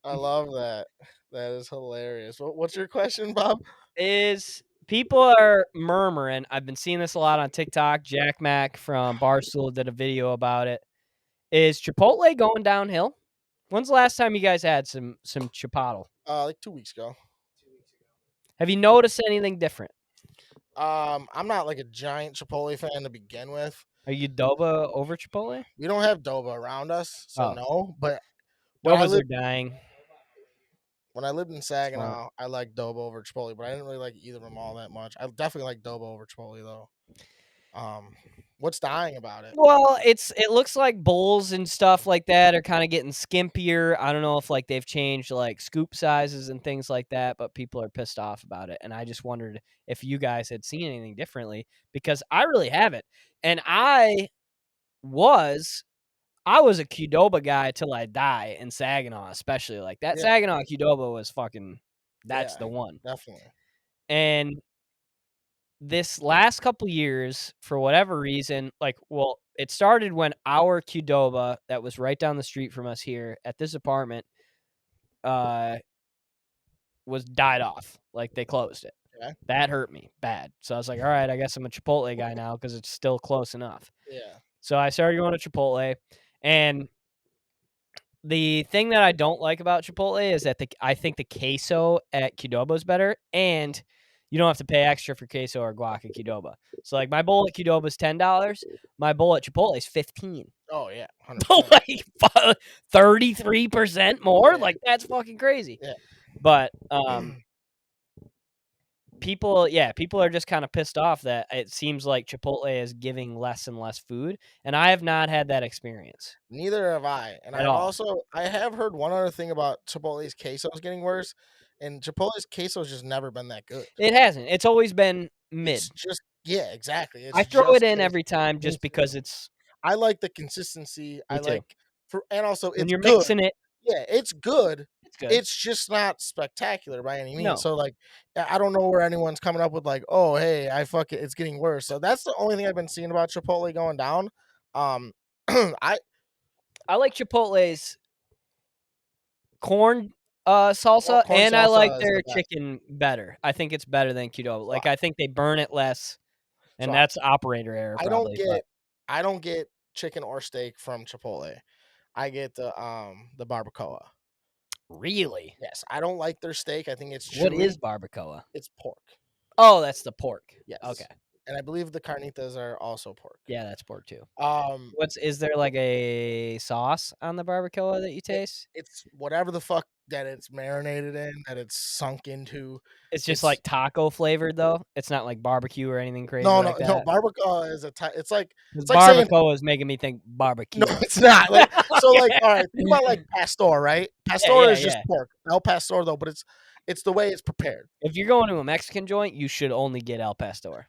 I love that. That is hilarious. What's your question, Bob? Is people are murmuring. I've been seeing this a lot on TikTok. Jack Mack from Barstool did a video about it. Is Chipotle going downhill? When's the last time you guys had some Chipotle? Like 2 weeks ago. 2 weeks ago. Have you noticed anything different? I'm not like a giant Chipotle fan to begin with. Are you Doba over Chipotle? We don't have Doba around us, so Oh. no. But when I, Dobas are lived, dying. when I lived in Saginaw, I liked Doba over Chipotle, but I didn't really like either of them all that much. I definitely like Doba over Chipotle though. What's dying about it? Well, it looks like bowls and stuff like that are kind of getting skimpier. I don't know if like they've changed like scoop sizes and things like that, but people are pissed off about it. And I just wondered if you guys had seen anything differently because I really haven't. And I was a Qdoba guy till I die in Saginaw, especially like that. Yeah. Saginaw Qdoba was fucking. That's Yeah. the one. Definitely. And this last couple years, for whatever reason, like, well, it started when our Qdoba that was right down the street from us here at this apartment was died off. Like, they closed it. Okay. That hurt me bad. So I was like, all right, I guess I'm a Chipotle guy now because it's still close enough. Yeah. So I started going to Chipotle, and the thing that I don't like about Chipotle is that I think the queso at Qdoba is better, and you don't have to pay extra for queso or guac at Qdoba. So like my bowl at Qdoba is $10, my bowl at Chipotle is $15. Oh yeah. 100%. So like 33% more. Yeah. Like that's fucking crazy. Yeah. But people are just kind of pissed off that it seems like Chipotle is giving less and less food, and I have not had that experience. Neither have I. And At I all. I have heard one other thing about Chipotle's queso is getting worse. And Chipotle's queso has just never been that good. It hasn't. It's always been mid. It's just exactly. It's I throw just it in this. every time just because it's I like the consistency. I too. like and also when it's you're good. mixing it. Yeah, it's good. It's good. It's just not spectacular by any means. No. So like, I don't know where anyone's coming up with like, oh hey, it's getting worse. So that's the only thing I've been seeing about Chipotle going down. I like Chipotle's corn salsa, corn and I salsa like is their the best. chicken better. I think it's better than Qdoba. Like I think they burn it less, and So that's operator error. I Probably, I don't get chicken or steak from Chipotle. I get the barbacoa. Really? Yes, I don't like their steak. I think it's What chewy. is barbacoa? It's pork. Oh, that's the pork. Yes. Okay. And I believe the carnitas are also pork. Yeah, that's pork too. Is there like a sauce on the barbacoa that you taste? It's whatever the fuck that it's marinated in, that it's sunk into. It's just It's- like taco flavored though. It's not like barbecue or anything crazy. No, like no, that. barbacoa is it's like 'Cause like saying- barbacoa is making me think barbecue. no, it's not. Like, so like, Okay. all right, think about like pastor, right? Pastor yeah, is just yeah. pork. El pastor though, but it's the way it's prepared. If you're going to a Mexican joint, you should only get El Pastor.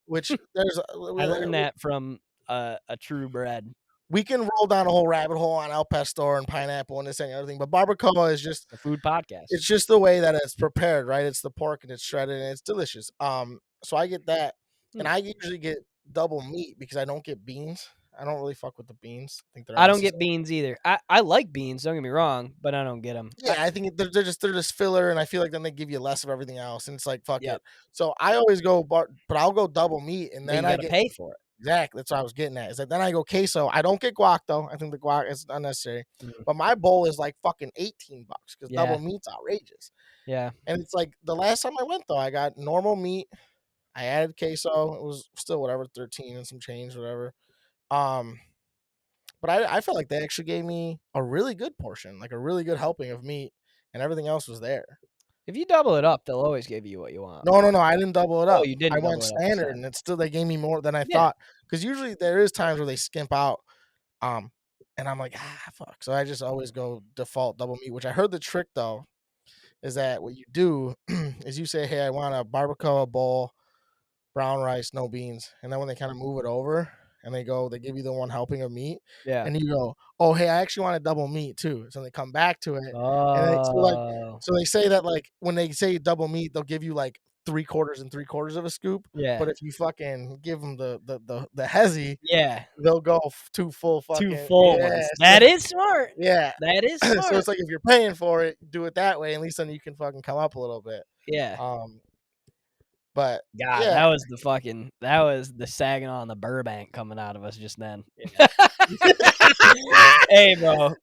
Which there's I learned that from a true bread. we can roll down a whole rabbit hole on El pastor and pineapple and this and everything, but barbacoa is just A food podcast. it's just the way that it's prepared, right? It's the pork and it's shredded and it's delicious. So I get that, and I usually get double meat because I don't get beans. I don't really fuck with the beans. I think they're I don't get unnecessary. beans either. I like beans. Don't get me wrong, but I don't get them. Yeah, I think they're just filler, and I feel like then they give you less of everything else, and it's like fuck Yep. it. So I always go but I'll go double meat, and Then then you I gotta get pay for it. Exactly. That's what I was getting at. Is that then I go queso. I don't get guac though. I think the guac is unnecessary. Mm. But my bowl is like fucking $18 because Yeah. double meat's outrageous. Yeah. And it's like the last time I went though, I got normal meat. I added queso. It was still whatever, 13 and some change, whatever. But I felt like they actually gave me a really good portion, like a really good helping of meat, and everything else was there. If you double it up, they'll always give you what you want. No, I didn't double it Oh, up. you didn't I double went it up, you standard, said. and it's still they gave me more than I Yeah. thought. Because usually there is times where they skimp out, and I'm like, fuck. So I just always go default double meat. Which I heard the trick though is that what you do is you say, hey, I want a barbacoa bowl, brown rice, no beans, and then when they kind of move it over and they give you the one helping of meat, Yeah. and you go, oh, hey, I actually want a double meat too. So they come back to it, and Oh. so they say that like when they say double meat, they'll give you like 3/4 of a scoop. Yeah. But if you fucking give them the hezzy, Yeah. they'll go two full fucking 2 full yeah, ones. so- That is smart. yeah. That is smart. So it's like if you're paying for it, do it that way. At least then you can fucking come up a little bit. Yeah. But God, yeah. that was the Saginaw and the Burbank coming out of us just then. Hey, bro,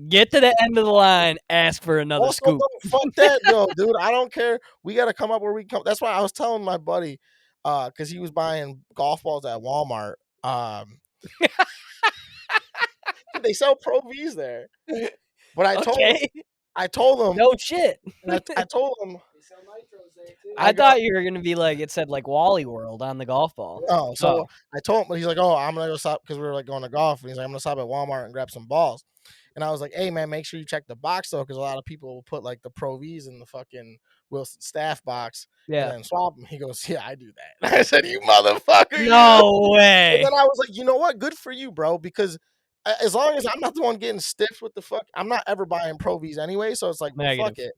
get to the end of the line, ask for another Also, scoop. no, fuck that, yo, dude. I don't care. We got to come up where we come. That's why I was telling my buddy, because he was buying golf balls at Walmart. They sell Pro Vs there, but I told him, No shit. and I told him, They sell nitros there too. I thought you were gonna be like it said like Wally World on the golf ball. oh, so I told him, but he's like, oh, I'm gonna go stop because we were like going to golf, and he's like, I'm gonna stop at Walmart and grab some balls. And I was like, hey man, make sure you check the box though, because a lot of people will put like the Pro Vs in the fucking Wilson staff box and Yeah. then swap them. He goes, yeah, I do that. And I said, you motherfucker. No way. And then I was like, you know what? Good for you, bro. Because as long as I'm not the one getting stiffed with the fuck, I'm not ever buying Pro Vs anyway. So it's like, well, fuck Negative. it.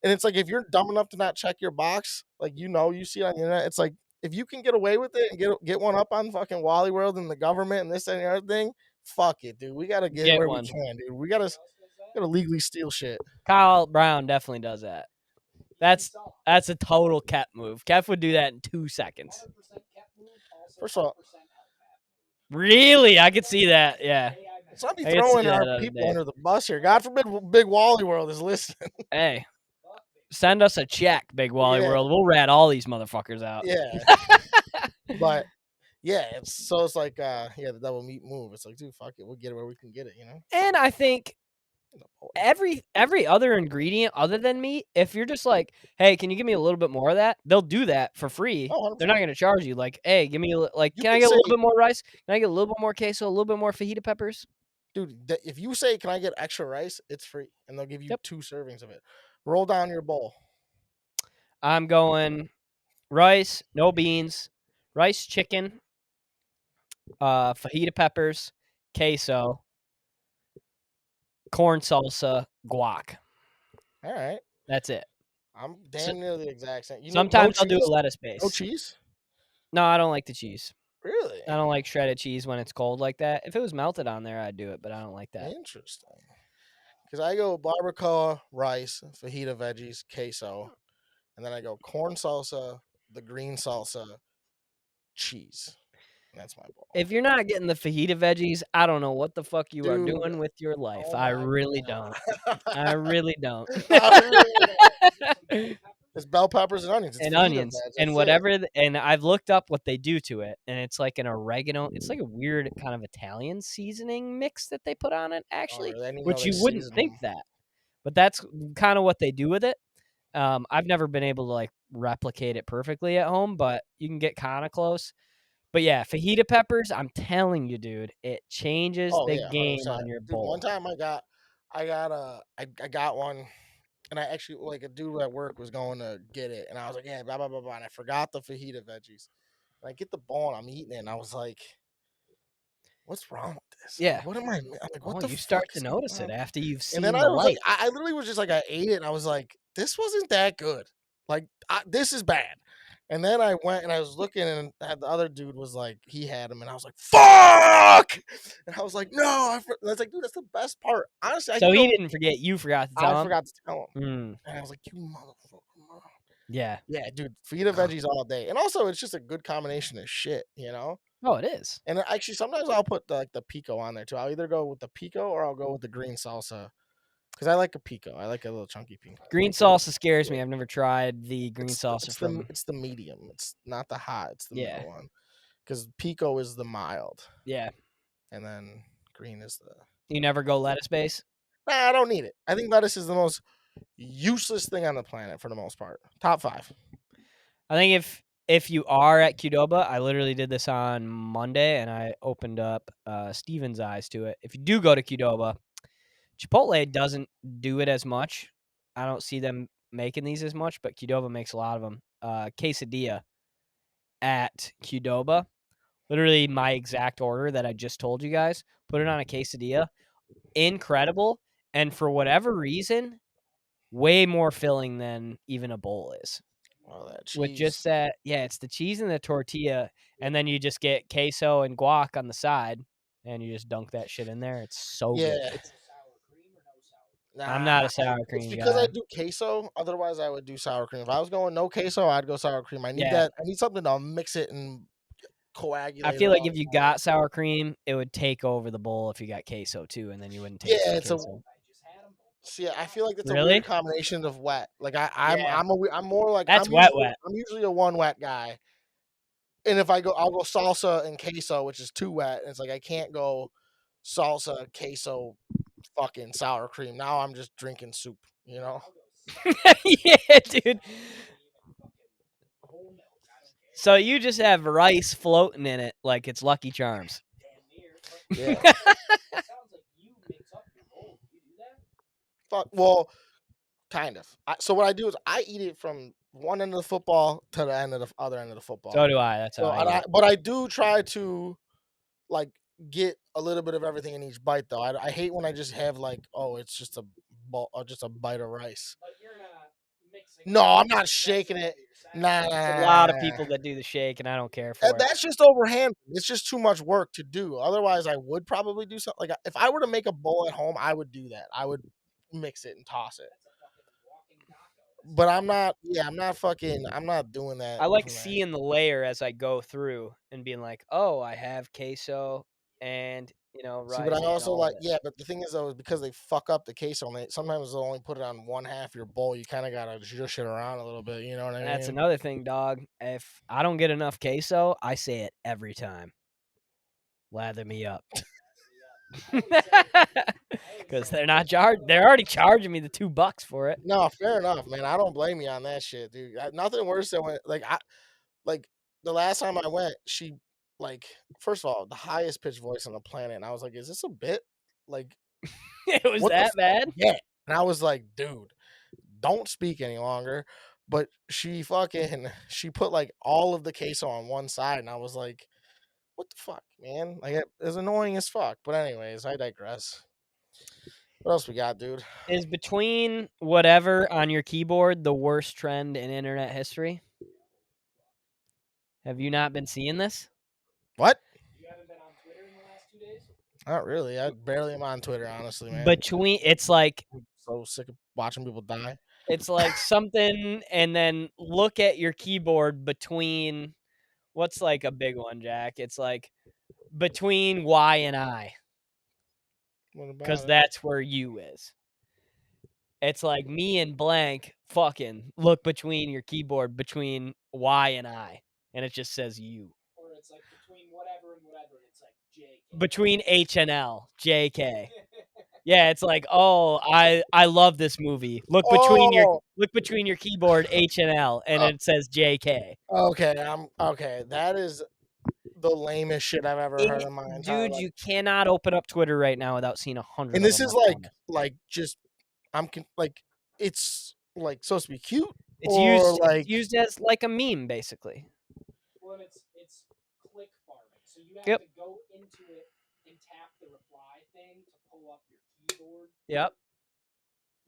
And it's like, if you're dumb enough to not check your box, like, you see it on the internet, it's like, if you can get away with it and get one up on fucking Wally World and the government and this and the other thing, fuck it, dude. We got to get where one. we can, dude. We got to legally steal shit. Kyle Brown definitely does that. That's a total Kep move. Kep would do that in 2 seconds. 100% cap move, also First of all, 10% LPAP. Really? I could see that. Yeah. So I'll be I can throwing see that our other people day. under the bus here. God forbid Big Wally World is listening. Hey, send us a check, Big Wally Yeah. World. We'll rat all these motherfuckers out. Yeah. But yeah, it's like the double meat move. It's like, dude, fuck it, we'll get it where we can get it, you know. And I think every other ingredient other than meat, if you're just like, hey, can you give me a little bit more of that? They'll do that for free. Oh, They're not going to charge you. Like, hey, give me You can I can get a little say- bit more rice? Can I get a little bit more queso? A little bit more fajita peppers? Dude, if you say, can I get extra rice? It's free, and they'll give you Yep. 2 servings of it. Roll down your bowl. I'm going rice, no beans, rice, chicken, fajita peppers, queso, corn salsa, guac. All right, That's it. I'm damn near the exact same. Sometimes I'll do a cheese? lettuce base. No cheese? No, I don't like the cheese. Really? I don't like shredded cheese when it's cold like that. If it was melted on there, I'd do it, but I don't like that. Interesting. Because I go barbacoa, rice, fajita veggies, queso, and then I go corn salsa, the green salsa, cheese. And that's my bowl. If you're not getting the fajita veggies, I don't know what the fuck you are Dude, doing with your life. oh I my really God. don't. I really don't. It's bell peppers and onions. It's And fajita onions veg, that's and it. whatever. And I've looked up what they do to it, and it's like an oregano. It's like a weird kind of Italian seasoning mix that they put on it, Oh, actually, really? I didn't even which know you they wouldn't seasoned think them. that. But that's kind of what they do with it. I've never been able to like replicate it perfectly at home, but you can get kind of close. But yeah, fajita peppers, I'm telling you, dude, it changes Oh, the yeah, game 100%. on your Dude, bowl. one time I got one, and I actually, like, a dude at work was going to get it, and I was like, yeah, blah blah blah blah, and I forgot the fajita veggies. And I get the bowl and I'm eating it, and I was like, what's wrong with this? Yeah. Like, what am I? I'm like, what Oh, the you fuck start to is notice going it on? after you've seen And then the I was light. like, I literally was just like, I ate it, and I was like, this wasn't that good. Like, this is bad. And then I went and I was looking, and the other dude was like, he had him, and I was like, fuck! And I was like, no. I was like, dude, that's the best part. Honestly, So he didn't forget. You forgot to tell I him. forgot to tell him. Mm. And I was like, you motherfucker. Yeah. Yeah, dude, feta veggies all day. And also, it's just a good combination of shit, you know? Oh, it is. And actually, sometimes I'll put the pico on there too. I'll either go with the pico or I'll go with the green salsa because I like a pico. I like a little chunky pico. Green salsa scares me. I've never tried the green salsa from. It's the medium. It's not the hot. It's the Yeah. middle one. Because pico is the mild, Yeah. and then green is the. You never go lettuce base? Nah, I don't need it. I think lettuce is the most useless thing on the planet for the most part. Top 5. I think if you are at Qdoba, I literally did this on Monday, and I opened up Steven's eyes to it. If you do go to Qdoba, Chipotle doesn't do it as much. I don't see them making these as much, but Qdoba makes a lot of them. Quesadilla at Qdoba, literally my exact order that I just told you guys. Put it on a quesadilla, incredible, and for whatever reason, way more filling than even a bowl is. Oh, that cheese. With just that, yeah, it's the cheese and the tortilla, and then you just get queso and guac on the side, and you just dunk that shit in there. It's so good. Yeah. I'm not a Nah, sour It's cream because guy. I do queso. Otherwise, I would do sour cream. If I was going no queso, I'd go sour cream. I need Yeah. that. I need something to mix it and coagulate. I feel it like all. if you got sour cream, it would take over the bowl if you got queso too, and then you wouldn't taste Yeah, the it's a. queso. See, I feel like it's a Really? weird combination of wet. Like Yeah. I'm more like That's I'm wet, usually, wet. I'm usually a one wet guy. And if I go, I'll go salsa and queso, which is too wet. And it's like I can't go salsa, queso, fucking sour cream. Now I'm just drinking soup. You know? Yeah, dude. So you just have rice floating in it like it's Lucky Charms. Yeah. Fuck. Well, kind of. So what I do is I eat it from one end of the football to the end of the other end of the football. So do I. That's how So, I eat it. but I do try to like get a little bit of everything in each bite though. I hate when I just have like, oh, it's just a bite of rice. No, I'm not shaking it. Nah, A lot of people that do the shake, and I don't care for it. That's just overhand. It's just too much work to do. Otherwise, I would probably do something. Like if I were to make a bowl at home, I would do that. I would mix it and toss it. But I'm not. Yeah, I'm not fucking. I'm not doing that. I like from that. seeing the layer as I go through and being like, oh, I have queso and rice. See, but I and also all like, of it. yeah, but the thing is though, is because they fuck up the queso, and sometimes they'll only put it on one half your bowl. You kind of gotta zhush it around a little bit. You know what I mean? That's another thing, dog. If I don't get enough queso, I say it every time. Lather me up. Because they're not charged. They're already charging me the $2 for it. No, fair enough, man. I don't blame you on that shit, dude. Nothing worse than when like the last time I went, she like first of all the highest pitched voice on the planet, and I was like, is this a bit? Like, It was what the that bad? yeah. And I was like, dude, don't speak any longer. But she put like all of the queso on one side, and I was like, what the fuck, man? Like it was annoying as fuck. But anyways, I digress. What else we got, dude? Is between whatever on your keyboard the worst trend in internet history? Have you not been seeing this? What? You haven't been on Twitter in the last 2 days? Not really. I barely am on Twitter, honestly, man. It's like I'm so sick of watching people die. it's like something, and then look at your keyboard between what's like a big one, Jack. It's like between Y and I, What about because it? that's where U is. It's like me and blank fucking look between your keyboard between Y and I, and it just says U. Or it's like between whatever and whatever, it's like J. Between H and L, JK. Yeah, it's like, oh, I love this movie. Look between your keyboard H and L, and it says JK. Okay. That is the lamest shit I've ever heard in my entire Dude, life. you cannot open up Twitter right now without seeing 100. And of this them is up on there. like just like it's like supposed to be cute. It's used as like a meme, basically. Well, it's click farming. So you have Yep. to go into it and tap the reply thing to pull up your keyboard, Yep.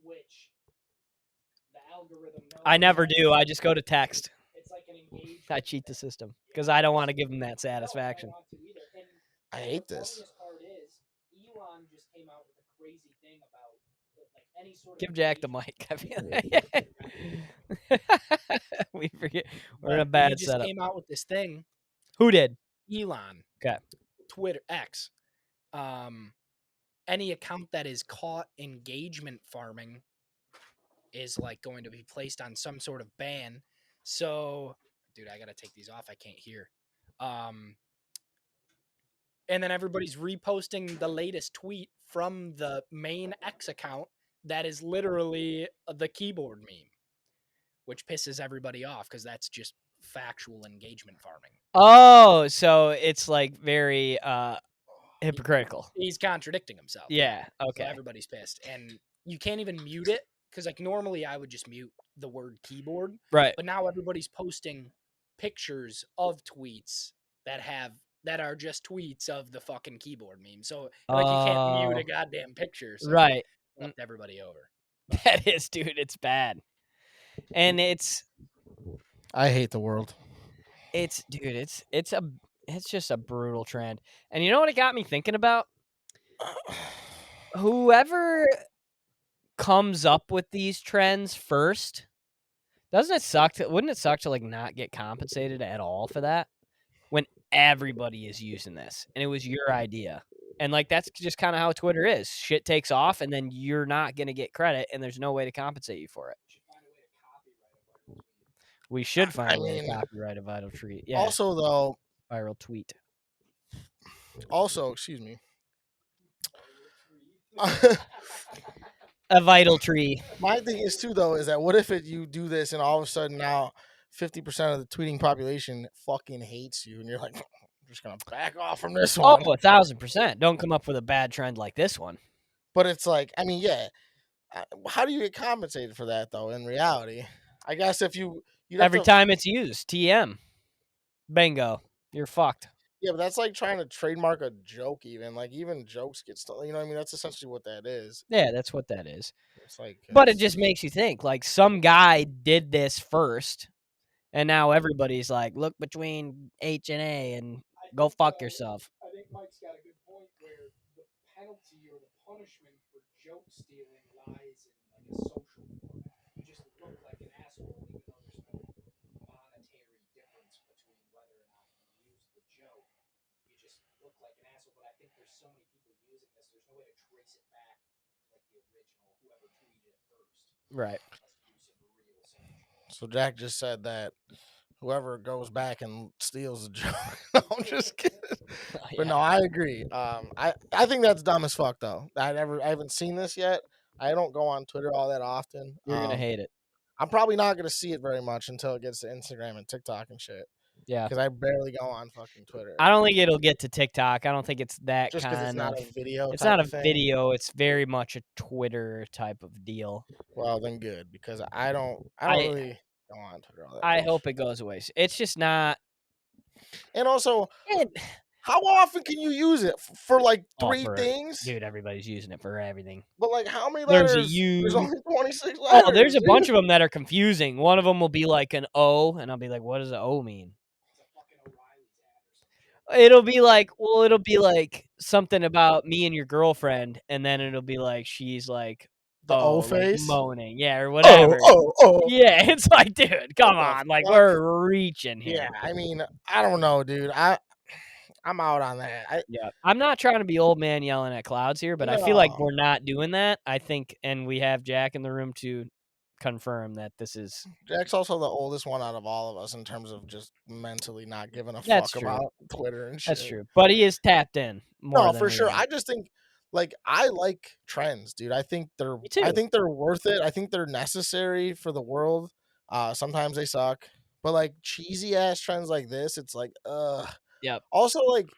which the algorithm knows. I never do. I just go to text. It's like an engagement. I cheat the system because I don't want to give them that satisfaction. I don't want to either. And I hate the this. funniest part is Elon just came out with a crazy thing about like any sort of Give Jack the mic. I feel We forget we're in But a he bad just setup. came out with this thing, Who did? Elon. Okay. Twitter X. Any account that is caught engagement farming is like going to be placed on some sort of ban. So, dude, I gotta take these off. I can't hear. And then everybody's reposting the latest tweet from the main X account that is literally the keyboard meme, which pisses everybody off because that's just factual engagement farming. Oh, so it's like very hypocritical. He's contradicting himself. Yeah. So Okay. everybody's pissed. And you can't even mute it because, like, normally I would just mute the word keyboard. Right. But now everybody's posting pictures of tweets that are just tweets of the fucking keyboard meme. So, like, you can't mute a goddamn picture. So Right. fucked everybody over. That is, dude. It's bad, and it's I hate the world. dude. It's just a brutal trend. And you know what it got me thinking about? Whoever comes up with these trends first, wouldn't it suck to like not get compensated at all for that when everybody is using this and it was your idea? And like that's just kind of how Twitter is. Shit takes off and then you're not going to get credit and there's no way to compensate you for it. We should find a way to copyright a vital tweet. Yeah. Also, though, Viral tweet. Excuse me. A vital tree. My thing is too, though, is that what if you do this and all of a sudden now 50% of the tweeting population fucking hates you, and you're like, I'm just gonna back off from this one. Oh, 1,000%. Don't come up with a bad trend like this one. But it's like, I mean, yeah. How do you get compensated for that, though? In reality, I guess if every time it's used, TM, bingo, you're fucked. Yeah, but that's like trying to trademark a joke. Even jokes get stolen. You know what I mean? That's essentially what that is. Yeah, that's what that is. It's like, but it just makes you think. Like some guy did this first, and now everybody's like, look between H and A and go fuck yourself. I think Mike's got a good point where the penalty or the punishment for joke stealing lies in like a social format. You just look like an asshole, even though there's no monetary difference between whether or not you use the joke. You just look like an asshole. But I think there's so many people using this, there's no way to trace it back to like the original, whoever tweeted it first. Right. So Jack just said that whoever goes back and steals a joke. No, I'm just kidding. But no, I agree. I think that's dumb as fuck though. I haven't seen this yet. I don't go on Twitter all that often. You're gonna hate it. I'm probably not gonna see it very much until it gets to Instagram and TikTok and shit. Yeah. Because I barely go on fucking Twitter. I don't think it'll get to TikTok. I don't think it's that just because it's not a video. It's not a video. It's very much a Twitter type of deal. Well, then good, because I don't really go on Twitter all that I much. hope it goes away. It's just not. And also, how often can you use it for like three for, things? Dude, everybody's using it for everything. But like, how many letters? There's only 26 letters. Oh, there's a bunch of them that are confusing. One of them will be like an O, and I'll be like, what does an O mean? It'll be like something about me and your girlfriend, and then it'll be like she's like the O face, like moaning, yeah, or whatever. Oh. Yeah, it's like, dude, come on, like we're reaching here. Yeah, I mean, I don't know, dude. I'm out on that. I'm not trying to be old man yelling at clouds here, but I feel like we're not doing that. I think, and we have Jack in the room to confirm that this is. Jack's also the oldest one out of all of us in terms of just mentally not giving a fuck about Twitter and shit. That's true, but he is tapped in more. No, for sure. I just think, like, I like trends, dude. I think they're worth it. I think they're necessary for the world. Sometimes they suck, but like cheesy ass trends like this, it's like, Yep. Also, like,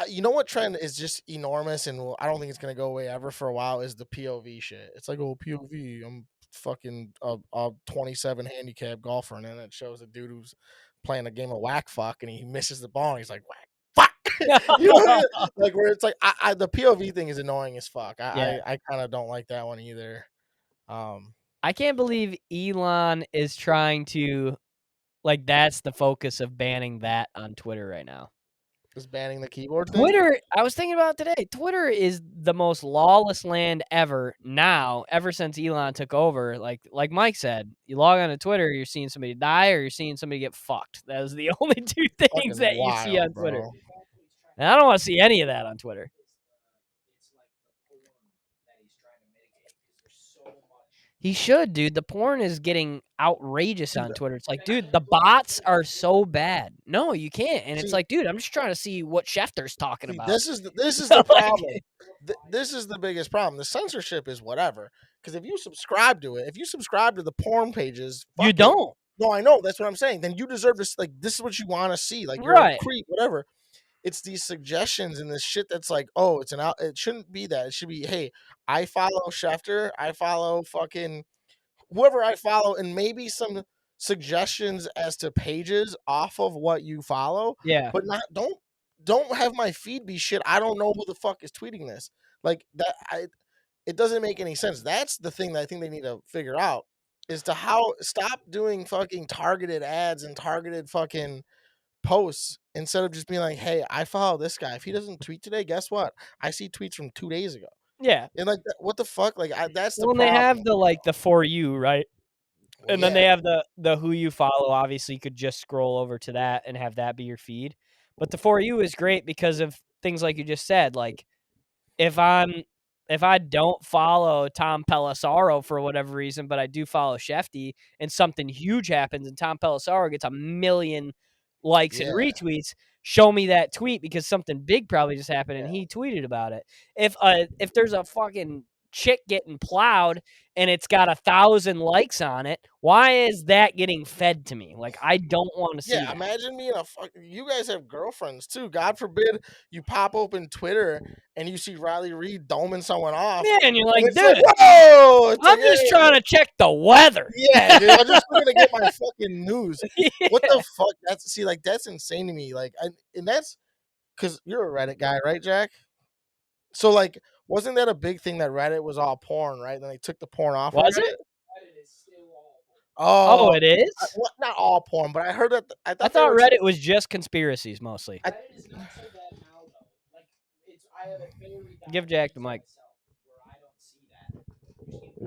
you know what trend is just enormous, and I don't think it's gonna go away ever for a while, is the POV shit. It's like, oh, POV, I'm fucking a 27 handicap golfer, and then it shows a dude who's playing a game of whack fuck, and he misses the ball, and he's like, whack fuck. You know, like where it's like, the POV thing is annoying as fuck. I kind of don't like that one either. I can't believe Elon is trying to. Like, that's the focus of banning that on Twitter right now. Is banning the keyboard thing? Twitter, I was thinking about it today. Twitter is the most lawless land ever now, ever since Elon took over. Like Mike said, you log on to Twitter, you're seeing somebody die or you're seeing somebody get fucked. That is the only two things Fucking that you see wild, on Twitter. bro. And I don't want to see any of that on Twitter. It's like the porn that he's trying to mitigate because there's so much. He should, dude. The porn is getting outrageous on Twitter. It's like, dude, the bots are so bad. No, you can't. And it's See- like, dude, I'm just trying to see what Schefter's talking See, about. this is the Like- problem. This is the biggest problem. The censorship is whatever. Because if you subscribe to it, if you subscribe to the porn pages, You fuck it. don't. No, I know. That's what I'm saying. Then you deserve to like. This is what you want to see. Like you're Right. a creep, whatever. It's these suggestions and this shit that's like, oh, it's an out. It shouldn't be that. It should be, hey, I follow Schefter. I follow fucking whoever I follow, and maybe some suggestions as to pages off of what you follow. Yeah. But not don't have my feed be shit. I don't know who the fuck is tweeting this. Like that. It doesn't make any sense. That's the thing that I think they need to figure out is to stop doing fucking targeted ads and targeted fucking posts instead of just being like, hey, I follow this guy. If he doesn't tweet today, guess what? I see tweets from 2 days ago. Yeah. And like, what the fuck? Like, that's the Well, problem. they have the For You, right? Well, And then yeah. they have the who you follow. Obviously, you could just scroll over to that and have that be your feed. But the For You is great because of things like you just said. Like if I don't follow Tom Pelissaro for whatever reason, but I do follow Shefty, and something huge happens, and Tom Pelissaro gets 1 million likes and Yeah. retweets, show me that tweet because something big probably just happened, and he tweeted about it. If there's a fucking chick getting plowed and it's got 1,000 likes on it, why is that getting fed to me? Like, I don't want to see Yeah, that. imagine being a fuck. You guys have girlfriends too. God forbid you pop open Twitter and you see Riley Reid doming someone off. Yeah, and you're like, And it's dude, whoa! It's I'm like, just hey, trying to check the weather. Yeah, dude. I'm just trying to get my fucking news. Yeah. What the fuck? That's insane to me. Like, and that's because you're a Reddit guy, right, Jack? So like, wasn't that a big thing that Reddit was all porn, right? Then they took the porn off. Was of Reddit? it? Reddit is still all. Oh, it is? Well, not all porn, but I heard that. I I thought, they thought were- Reddit was just conspiracies mostly. Reddit is not so bad now though. Like it's I have it very. Give Jack the mic. Where I don't see that. Just give me a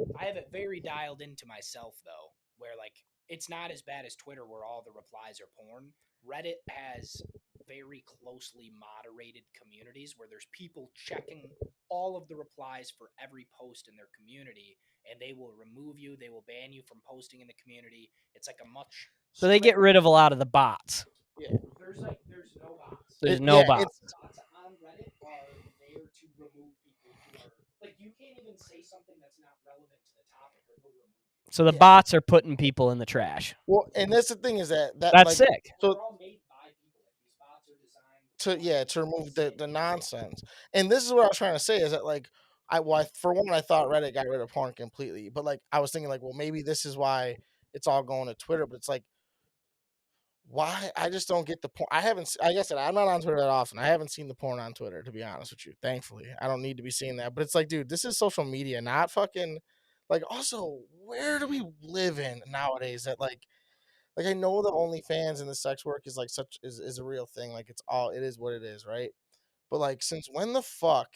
point. I have it very dialed into myself though, where like it's not as bad as Twitter, where all the replies are porn. Reddit has very closely moderated communities where there's people checking all of the replies for every post in their community, and they will remove you, they will ban you from posting in the community. It's like a much So they get rid of a lot of the bots. there's no bots. There's It- no yeah, bots. The bots on Reddit are there to remove people who are like you can't even say something that's not relevant to the topic or they'll remove you. So the Yeah. bots are putting people in the trash. Well, and that's the thing is that That's like, sick. So They're all made by people. Like, these bots are designed to remove the nonsense. And this is what I was trying to say is that like for one I thought Reddit got rid of porn completely, but like I was thinking like, well, maybe this is why it's all going to Twitter, but it's like why I just don't get the porn. I haven't. Like I said, I'm not on Twitter that often. I haven't seen the porn on Twitter, to be honest with you. Thankfully, I don't need to be seeing that. But it's like, dude, this is social media, not fucking. Like, also, where do we live in nowadays? That like I know the OnlyFans and the sex work is like is a real thing. Like, it is what it is, right? But like, since when the fuck?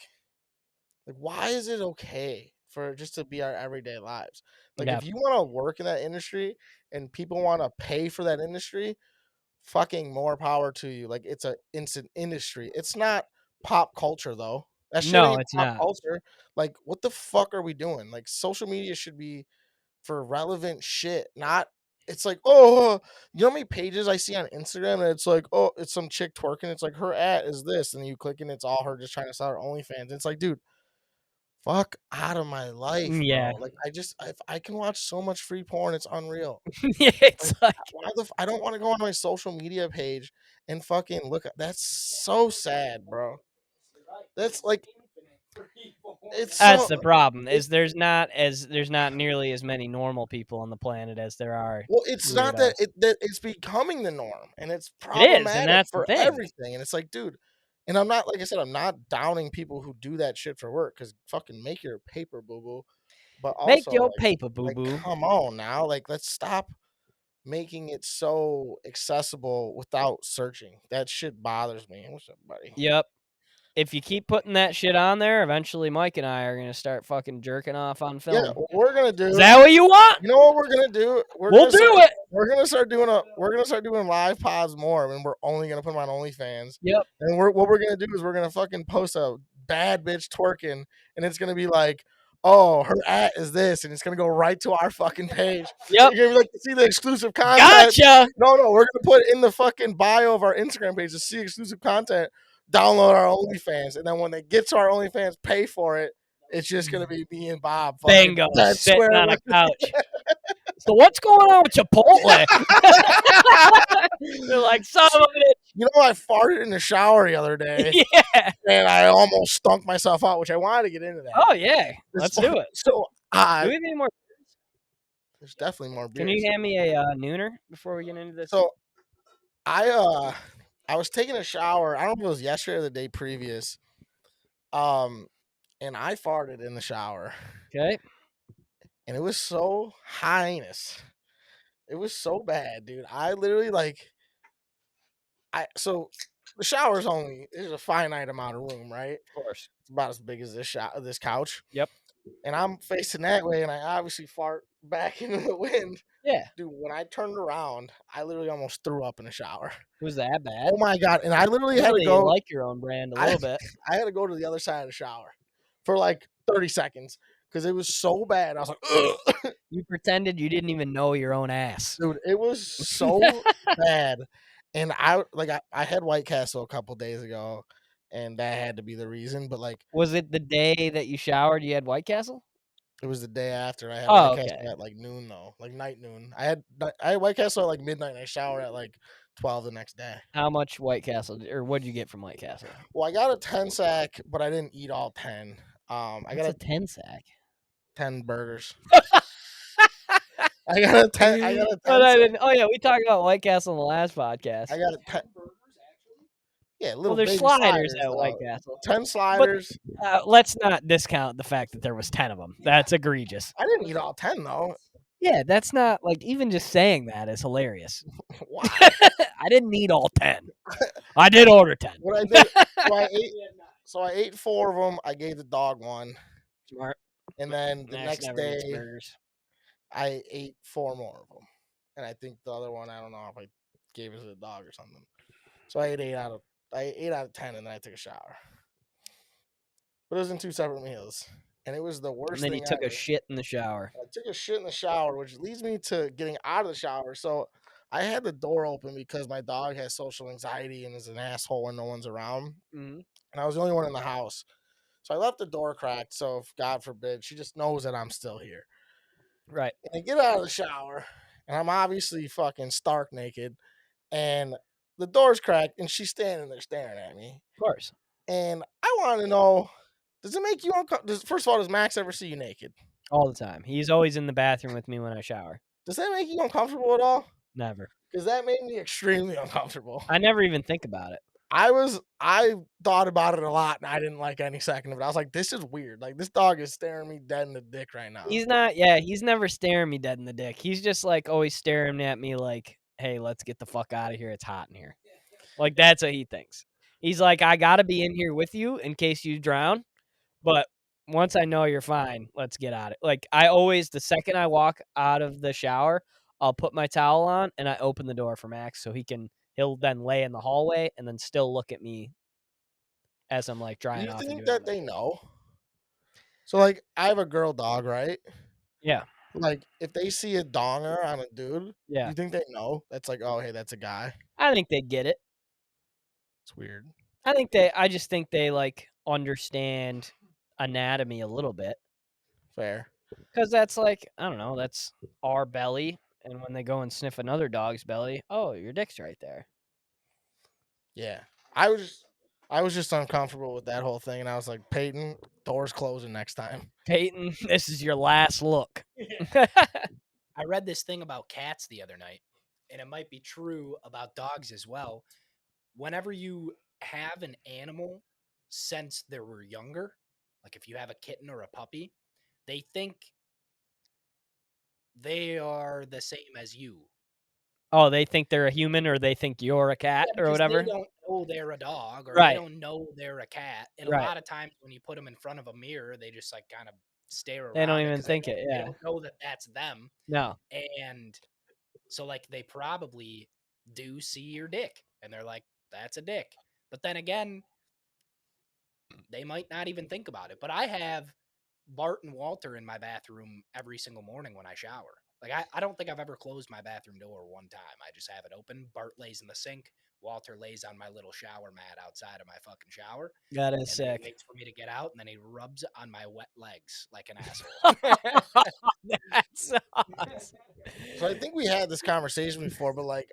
Like, why is it okay for just to be our everyday lives? Like, Yeah. if you want to work in that industry and people want to pay for that industry, fucking more power to you. Like, it's an industry. It's not pop culture though. That shit No, ain't it's pop not. culture. Like, what the fuck are we doing? Like, social media should be for relevant shit, not. It's like, oh, you know how many pages I see on Instagram and it's like, oh, it's some chick twerking. It's like her at is this, and you click and it's all her just trying to sell her OnlyFans. It's like, dude, fuck out of my life, Yeah. bro. Like, if I can watch so much free porn, it's unreal. Yeah, it's like I don't want to go on my social media page and fucking look at. That's so sad, bro. That's like it's that's so the problem. Is there's not nearly as many normal people on the planet as there are. well. It's not that weirdos. that it's becoming the norm, and it's and problematic that's the for thing. everything. And it's like, dude, and I'm not like I said, I'm not downing people who do that shit for work because fucking make your paper, boo boo. But also, Make your like, paper, boo boo. come on now, like let's stop making it so accessible without searching. That shit bothers me. What's up, buddy? Yep. If you keep putting that shit on there, eventually Mike and I are gonna start fucking jerking off on film. Yeah, what we're gonna do. Is that what you want? You know what we're gonna do? We'll do it. We're gonna start doing live pods more, and we're only gonna put them on OnlyFans. Yep. And what we're gonna do is we're gonna fucking post a bad bitch twerking, and it's gonna be like, oh, her at is this, and it's gonna go right to our fucking page. Yep. You're gonna be like to see the exclusive content. Gotcha. No, we're gonna put in the fucking bio of our Instagram page to see exclusive content. Download our OnlyFans, and then when they get to our OnlyFans, pay for it. It's just gonna be me and Bob. Bingo. Dead Sitting swear on a with- couch. So what's going on with Chipotle? They're like, son of a bitch. You know, I farted in the shower the other day, Yeah. and I almost stunk myself out, which I wanted to get into that. Oh yeah. Let's do it. So Do we have any more? there's definitely more beers. Can you hand me a nooner before we get into this? So I was taking a shower. I don't know if it was yesterday or the day previous. And I farted in the shower, Okay. and it was so heinous. It was so bad, dude. I literally so the shower's only there's a finite amount of room, right? Of course. It's about as big as this couch. Yep. And I'm facing that way, and I obviously fart back into the wind. Yeah. Dude, when I turned around, I literally almost threw up in the shower. Was that bad? Oh my god! And I literally had to Really go. like your own brand a little bit. I had to go to the other side of the shower for like 30 seconds because it was so bad. I was like, ugh. You pretended you didn't even know your own ass. Dude, it was so bad. And I had White Castle a couple days ago, and that had to be the reason. But like, Was it the day that you showered you had White Castle? it was the day after I had Oh, White Castle at like noon though, like night noon. I had White Castle at like midnight, and I showered at like 12 the next day. How much White Castle, or what did you get from White Castle? Well, I got a 10 sack, but I didn't eat all 10. I got a 10 sack. 10 burgers. I got a 10. I got a 10. But I didn't. Oh yeah, we talked about White Castle in the last podcast. I got a 10. Yeah, little well, there's baby sliders at though. White Castle. 10 sliders. Let's not discount the fact that there was 10 of them. That's egregious. I didn't eat all 10 though. Yeah, that's not like even just saying that is hilarious. Why? I didn't eat all 10. I did order 10. What I did, so I ate 4 of them. I gave the dog 1. Smart. And then the Max next never eats day, burgers. I ate 4 more of them. And I think the other one, I don't know if I gave it to the dog or something. So I ate 8 out of 10, and then I took a shower. But it was in 2 separate meals, and it was the worst. And then you took a shit in the shower. I took a shit in the shower, which leads me to getting out of the shower. So I had the door open because my dog has social anxiety and is an asshole when no one's around. Mm-hmm. And I was the only one in the house. So I left the door cracked. So if God forbid, she just knows that I'm still here. Right. And I get out of the shower, and I'm obviously fucking stark naked. And the door's cracked, and she's standing there staring at me. Of course. And I want to know, does it make you uncomfortable? First of all, does Max ever see you naked? All the time. He's always in the bathroom with me when I shower. Does that make you uncomfortable at all? Never. Because that made me extremely uncomfortable. I never even think about it. I thought about it a lot, and I didn't like any second of it. I was like, this is weird. Like, this dog is staring me dead in the dick right now. He's never staring me dead in the dick. He's just like always staring at me like, hey, let's get the fuck out of here. It's hot in here. Like, that's what he thinks. He's like, I gotta be in here with you in case you drown. But once I know you're fine, let's get out of it. Like, I always, the second I walk out of the shower, I'll put my towel on and I open the door for Max so he'll then lay in the hallway and then still look at me as I'm like drying off. Do you and think doing that my they know? So, like, I have a girl dog, right? Yeah. Like, if they see a donger on a dude, Yeah. you think they know? That's like, oh, hey, that's a guy. I think they get it. It's weird. I just think they like understand anatomy a little bit. Fair. Because that's like, I don't know, that's our belly. And when they go and sniff another dog's belly, oh, your dick's right there. Yeah. I was just uncomfortable with that whole thing, and I was like, Peyton, door's closing next time. Peyton, this is your last look. I read this thing about cats the other night, and it might be true about dogs as well. Whenever you have an animal since they were younger, like if you have a kitten or a puppy, they think they are the same as you. Oh, they think they're a human, or they think you're a cat, Yeah, or because they whatever? don't know they're a dog, or they Right, don't know they're a cat. And a right. lot of times when you put them in front of a mirror, they just like kind of stare They don't around it even because they think it, they yeah. don't know that that's them. No. And so like they probably do see your dick, and they're like, "That's a dick." But then again, they might not even think about it. But I have Bart and Walter in my bathroom every single morning when I shower. Like I don't think I've ever closed my bathroom door one time. I just have it open. Bart lays in the sink. Walter lays on my little shower mat outside of my fucking shower. That is And then he sick. waits for me to get out, and then he rubs on my wet legs like an asshole. That sucks. So I think we had this conversation before, but like,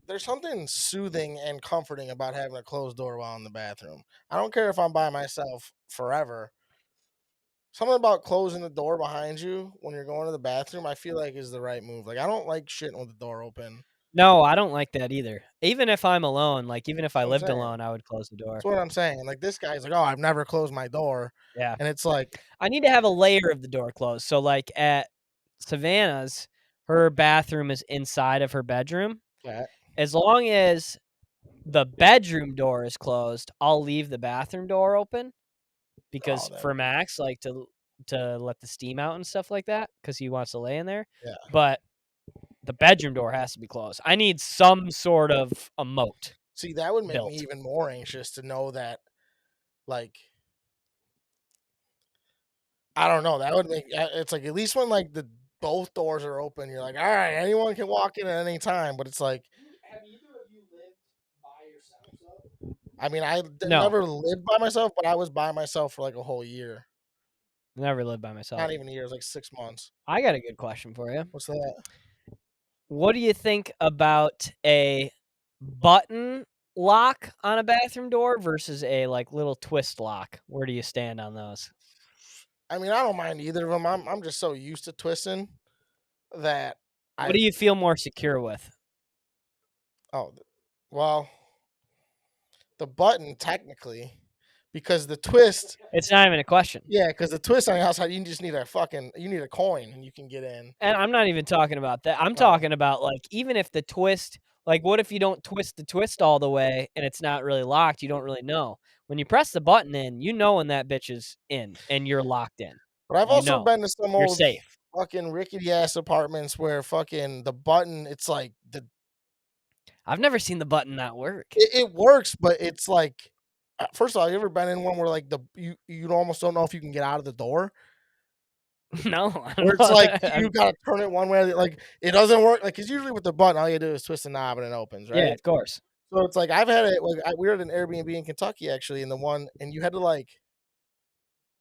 there's something soothing and comforting about having a closed door while in the bathroom. I don't care if I'm by myself forever. Something about closing the door behind you when you're going to the bathroom, I feel like is the right move. Like I don't like shitting with the door open. No, I don't like that either. Even if I'm alone, like, even if That's I what I'm lived saying. alone, I would close the door. That's what I'm saying. Like this guy's like, oh, I've never closed my door, Yeah. and it's like, I need to have a layer of the door closed. So, like, at Savannah's, her bathroom is inside of her bedroom. yeah, As long as the bedroom door is closed, I'll leave the bathroom door open oh, because that, for Max, like, to let the steam out and stuff like that, because he wants to lay in there. yeah. But the bedroom door has to be closed. I need some sort of a moat See, that would make me built. even more anxious to know that, like, I don't know. That would make it's like at least when like the both doors are open, you're like, all right, anyone can walk in at any time. But it's like, Have either of you lived by yourself though? I mean, No, never lived by myself, but I was by myself for like a whole year. never lived by myself. Not even a year, it was like 6 months. I got a good question for you. What's that? What do you think about a button lock on a bathroom door versus a like little twist lock? Where do you stand on those? I mean, I don't mind either of them. I'm just so used to twisting that What do you feel more secure with? oh, well, the button technically, because the twist, It's not even a question. yeah, because the twist on the outside, you just need you need a coin and you can get in. And I'm not even talking about that. I'm talking about like even if the twist, like what if you don't twist the twist all the way and it's not really locked, you don't really know. When you press the button in, you know when that bitch is in and you're locked in. But I've You also know. been to some You're old safe. fucking rickety ass apartments where fucking the button, it's like I've never seen the button not work. it works, but it's like first of all, you ever been in one where like you almost don't know if you can get out of the door? No, I Where don't it's know. like you gotta turn it one way or the like it doesn't work. Like, cause usually with the button, all you do is twist the knob and it opens, Yeah, right? of course. So it's like I've had it like we were at an Airbnb in Kentucky actually, and the one and you had to like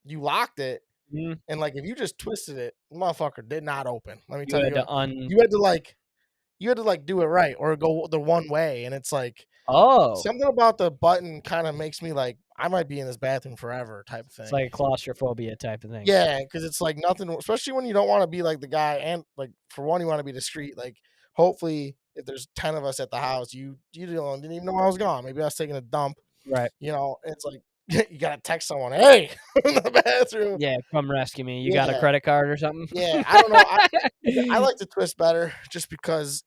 you locked it, Mm, and like if you just twisted it, the motherfucker did not open. Let me you tell had you, to un. you had to like do it right or go the one way, and it's like Oh, something about the button kind of makes me like I might be in this bathroom forever type of it's thing. like a claustrophobia type of thing. Yeah, because it's like nothing, especially when you don't want to be like the guy, and like for one, you want to be discreet. Like, hopefully, if there's 10 of us at the house, you didn't even know I was gone. Maybe I was taking a dump. Right. You know, it's like you gotta text someone, hey, in the bathroom. Yeah, come rescue me. You got a Yeah, credit card or something? yeah. I don't know. I like to twist better just because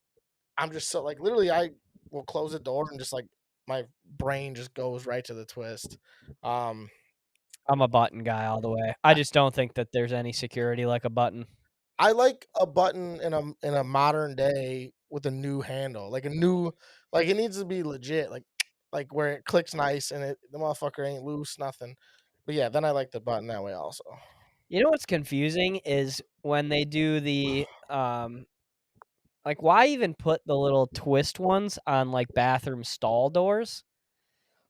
I'm just so like literally I will close the door and just like my brain just goes right to the twist. Um, I'm a button guy all the way. I just don't think that there's any security like a button. I like a button in a modern day with a new handle, like it needs to be legit, like where it clicks nice and the motherfucker ain't loose, nothing. But yeah, then I like the button that way also. You know what's confusing is when they do like why even put the little twist ones on like bathroom stall doors?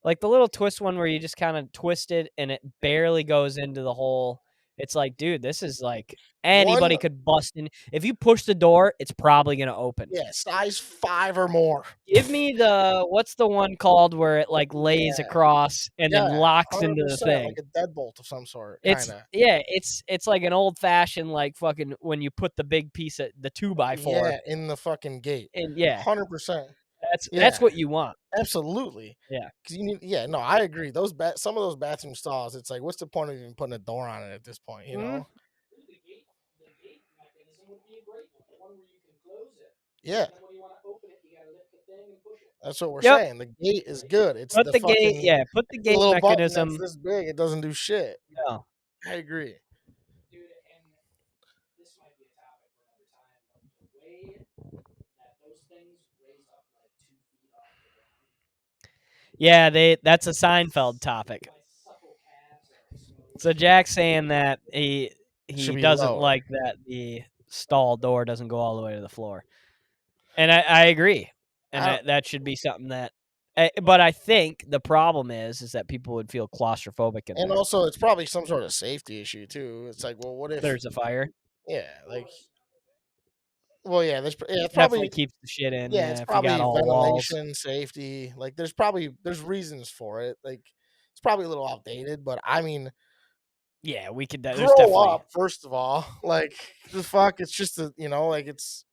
Like the little twist one where you just kind of twist it and it barely goes into the hole. It's like, dude, this is like One, anybody could bust in. If you push the door, it's probably gonna open. yeah, size 5 or more. Give me what's the one called where it like lays Yeah, across and then yeah, locks into the 100% thing? like a deadbolt of some sort, It's kind of. yeah, it's like an old fashioned like fucking when you put the big piece of the 2x4 Yeah, in the fucking gate. and yeah, 100%. that's Yeah, what you want. absolutely. Yeah. Cause you need, yeah, no, I agree. Some of those bathroom stalls, it's like, what's the point of even putting a door on it at this point? You Mhm. know? The gate mechanism would be a great one. One where you can close it. Yeah, And when you want to open it, you got to lift the thing and push it. that's what we're Yep. saying. The gate is good. It's Put the the gate, fucking yeah, put the the gate little button that's mechanism. this big. It doesn't do shit. No. I agree. Dude, and this might be a topic for another time, but the way that those things raise up like 2 feet off the ground, Yeah, that's a Seinfeld topic. my supple calves are exposed. So Jack's saying that Should he be doesn't lower. like that the stall door doesn't go all the way to the floor, and I agree, and I don't- that should be something that. But I think the problem is that people would feel claustrophobic in And there. also, it's probably some sort of safety issue too. It's like, well, what if? There's a fire. Yeah, like, well, yeah, it's Definitely probably keeps the shit in. yeah, Yeah, it's if you probably got all walls. ventilation, safety. Like, there's reasons for it. Like, it's probably a little outdated, but I mean, Yeah, we could. There's grow definitely. up first of all. Like, the fuck, it's just a like it's.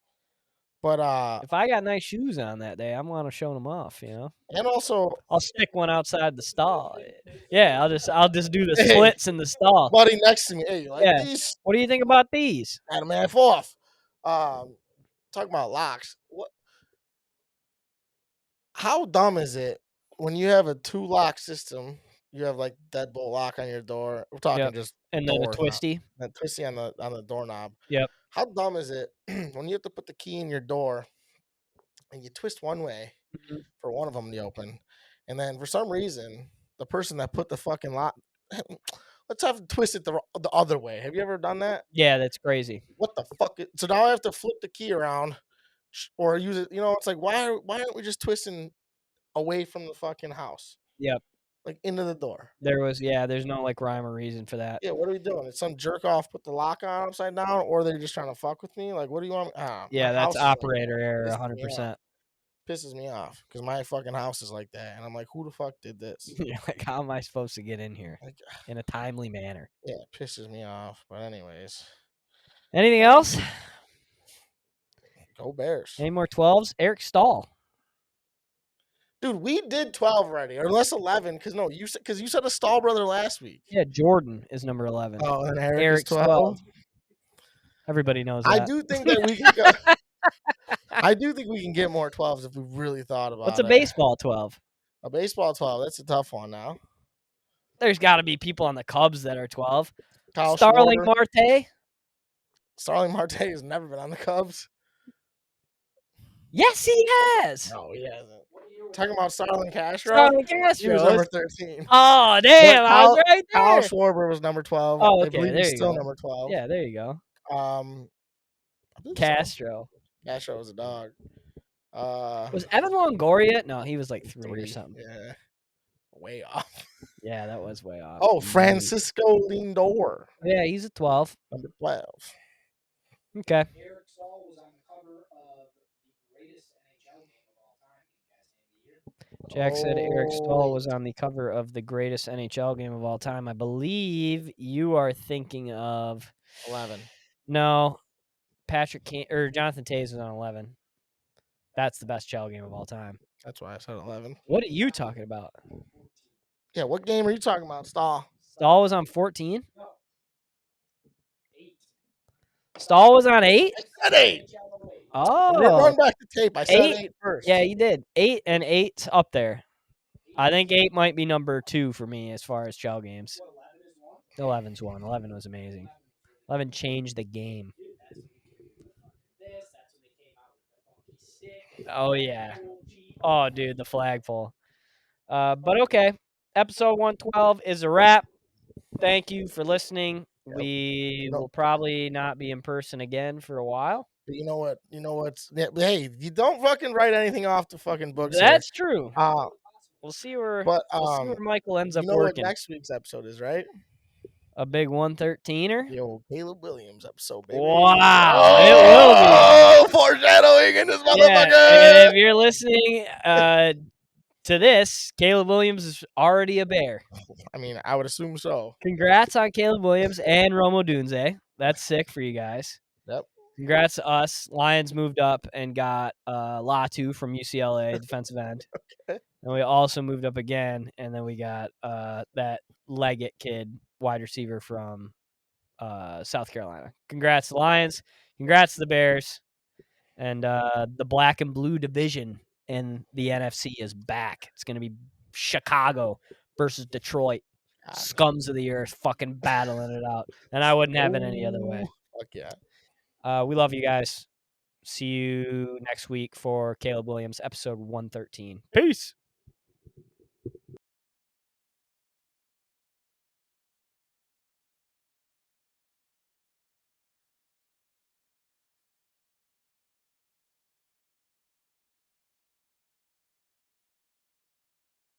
But If I got nice shoes on that day, I'm gonna show them off. and also, I'll stick one outside the stall. Yeah, I'll just do the Hey. splits in the stall. buddy next to me, hey, you like Yeah. these? What do you think about these? Had them half off. Talking about locks. What? How dumb is it when you have a 2-lock system? You have like deadbolt lock on your door. We're talking Yep. just And then a doors now. twisty. That twisty on the doorknob. Yep. How dumb is it when you have to put the key in your door and you twist one way Mhm. for one of them to open, and then for some reason the person that put the fucking lock, let's have to twist it the other way. Have you ever done that? Yeah, that's crazy. What the fuck? So now I have to flip the key around or use it. It's like why aren't we just twisting away from the fucking house? Yep. Like into the door. There's no like rhyme or reason for that. Yeah, what are we doing? Did some jerk off put the lock on upside down, or they're just trying to fuck with me? Like, what do you want? Yeah, my that's house is like operator that. error, Pisses me 100%. Pisses me off because my fucking house is like that, and I'm like, who the fuck did this? You're like, how am I supposed to get in here Like, in a timely manner? yeah, it pisses me off. But anyways, Anything else? go Bears, Any more 12s? Eric Stahl. dude. We did 12 already, or less 11. Because you said a Stahl brother last week. Yeah, Jordan is number 11. Oh, and Eric Eric's is 12. Everybody knows that. I do think that we can go. I do think we can get more 12s if we really thought about it. What's a baseball 12? A baseball 12. That's a tough one now. There's got to be people on the Cubs that are 12. Kyle Starling Schwarber. Marte? Starling Marte has never been on the Cubs. Yes, he has. No, he hasn't. Talking about Starling Castro. Starling He was Castro. number 13. Oh, damn. I was right Kyle there. Schwarber was number 12. Oh, I okay, believe there he's you still go. number 12. Yeah, there you go. I believe so. Castro. Castro was a dog. Was Evan Longoria? No, he was like 3 or 3. something. Yeah. Way off. Yeah, that was way off. Oh, Francisco Lindor. Yeah, he's a 12. Number 12. Okay. Eric Stahl was on the cover of the greatest NHL game of all time. Can you guys name the year? Jack said Eric Stahl Oh, was on the cover of the greatest NHL game of all time. I believe you are thinking of 11. no, Jonathan Toews was on 11. That's the best Chell game of all time. That's why I said 11. What are you talking about? Yeah, what game are you talking about, Stahl? Stahl was on 14. No. 8. Stahl was on 8. I said 8. Oh, Run back the tape. I said 8? 8 first. Yeah, you did. 8 and 8's up there. I think 8 might be number 2 for me as far as Chell games. What, 11 is 1? 11's 1. 11 was amazing. 11 changed the game. That's when they came out with the funky stick. Oh, yeah. Oh, dude, the flagpole. But okay. Episode 112 is a wrap. Thank you for listening. Yep. We Nope. will probably not be in person again for a while. But you know what? You know what's? Yeah, hey, you don't fucking write anything off the fucking books. That's true. here. We'll see where But we'll see where Michael ends you up know working. what next week's episode is, right? A big 113er. The old Caleb Williams episode, baby. Wow, it will be. Oh, foreshadowing in this Yeah, motherfucker. and if you're listening to this, Caleb Williams is already a Bear. I mean, I would assume so. Congrats on Caleb Williams and Romo Dunze. That's sick for you guys. Yep. Congrats to us. Lions moved up and got Latu from UCLA, defensive end. Okay. And we also moved up again, and then we got that Leggett kid, wide receiver from South Carolina. Congrats to the Lions. Congrats to the Bears. And the black and blue division in the NFC is back. It's going to be Chicago versus Detroit. God. Scums of the earth fucking battling it out. And I wouldn't have it any other way. Fuck yeah. We love you guys. See you next week for Caleb Williams, episode 113. Peace.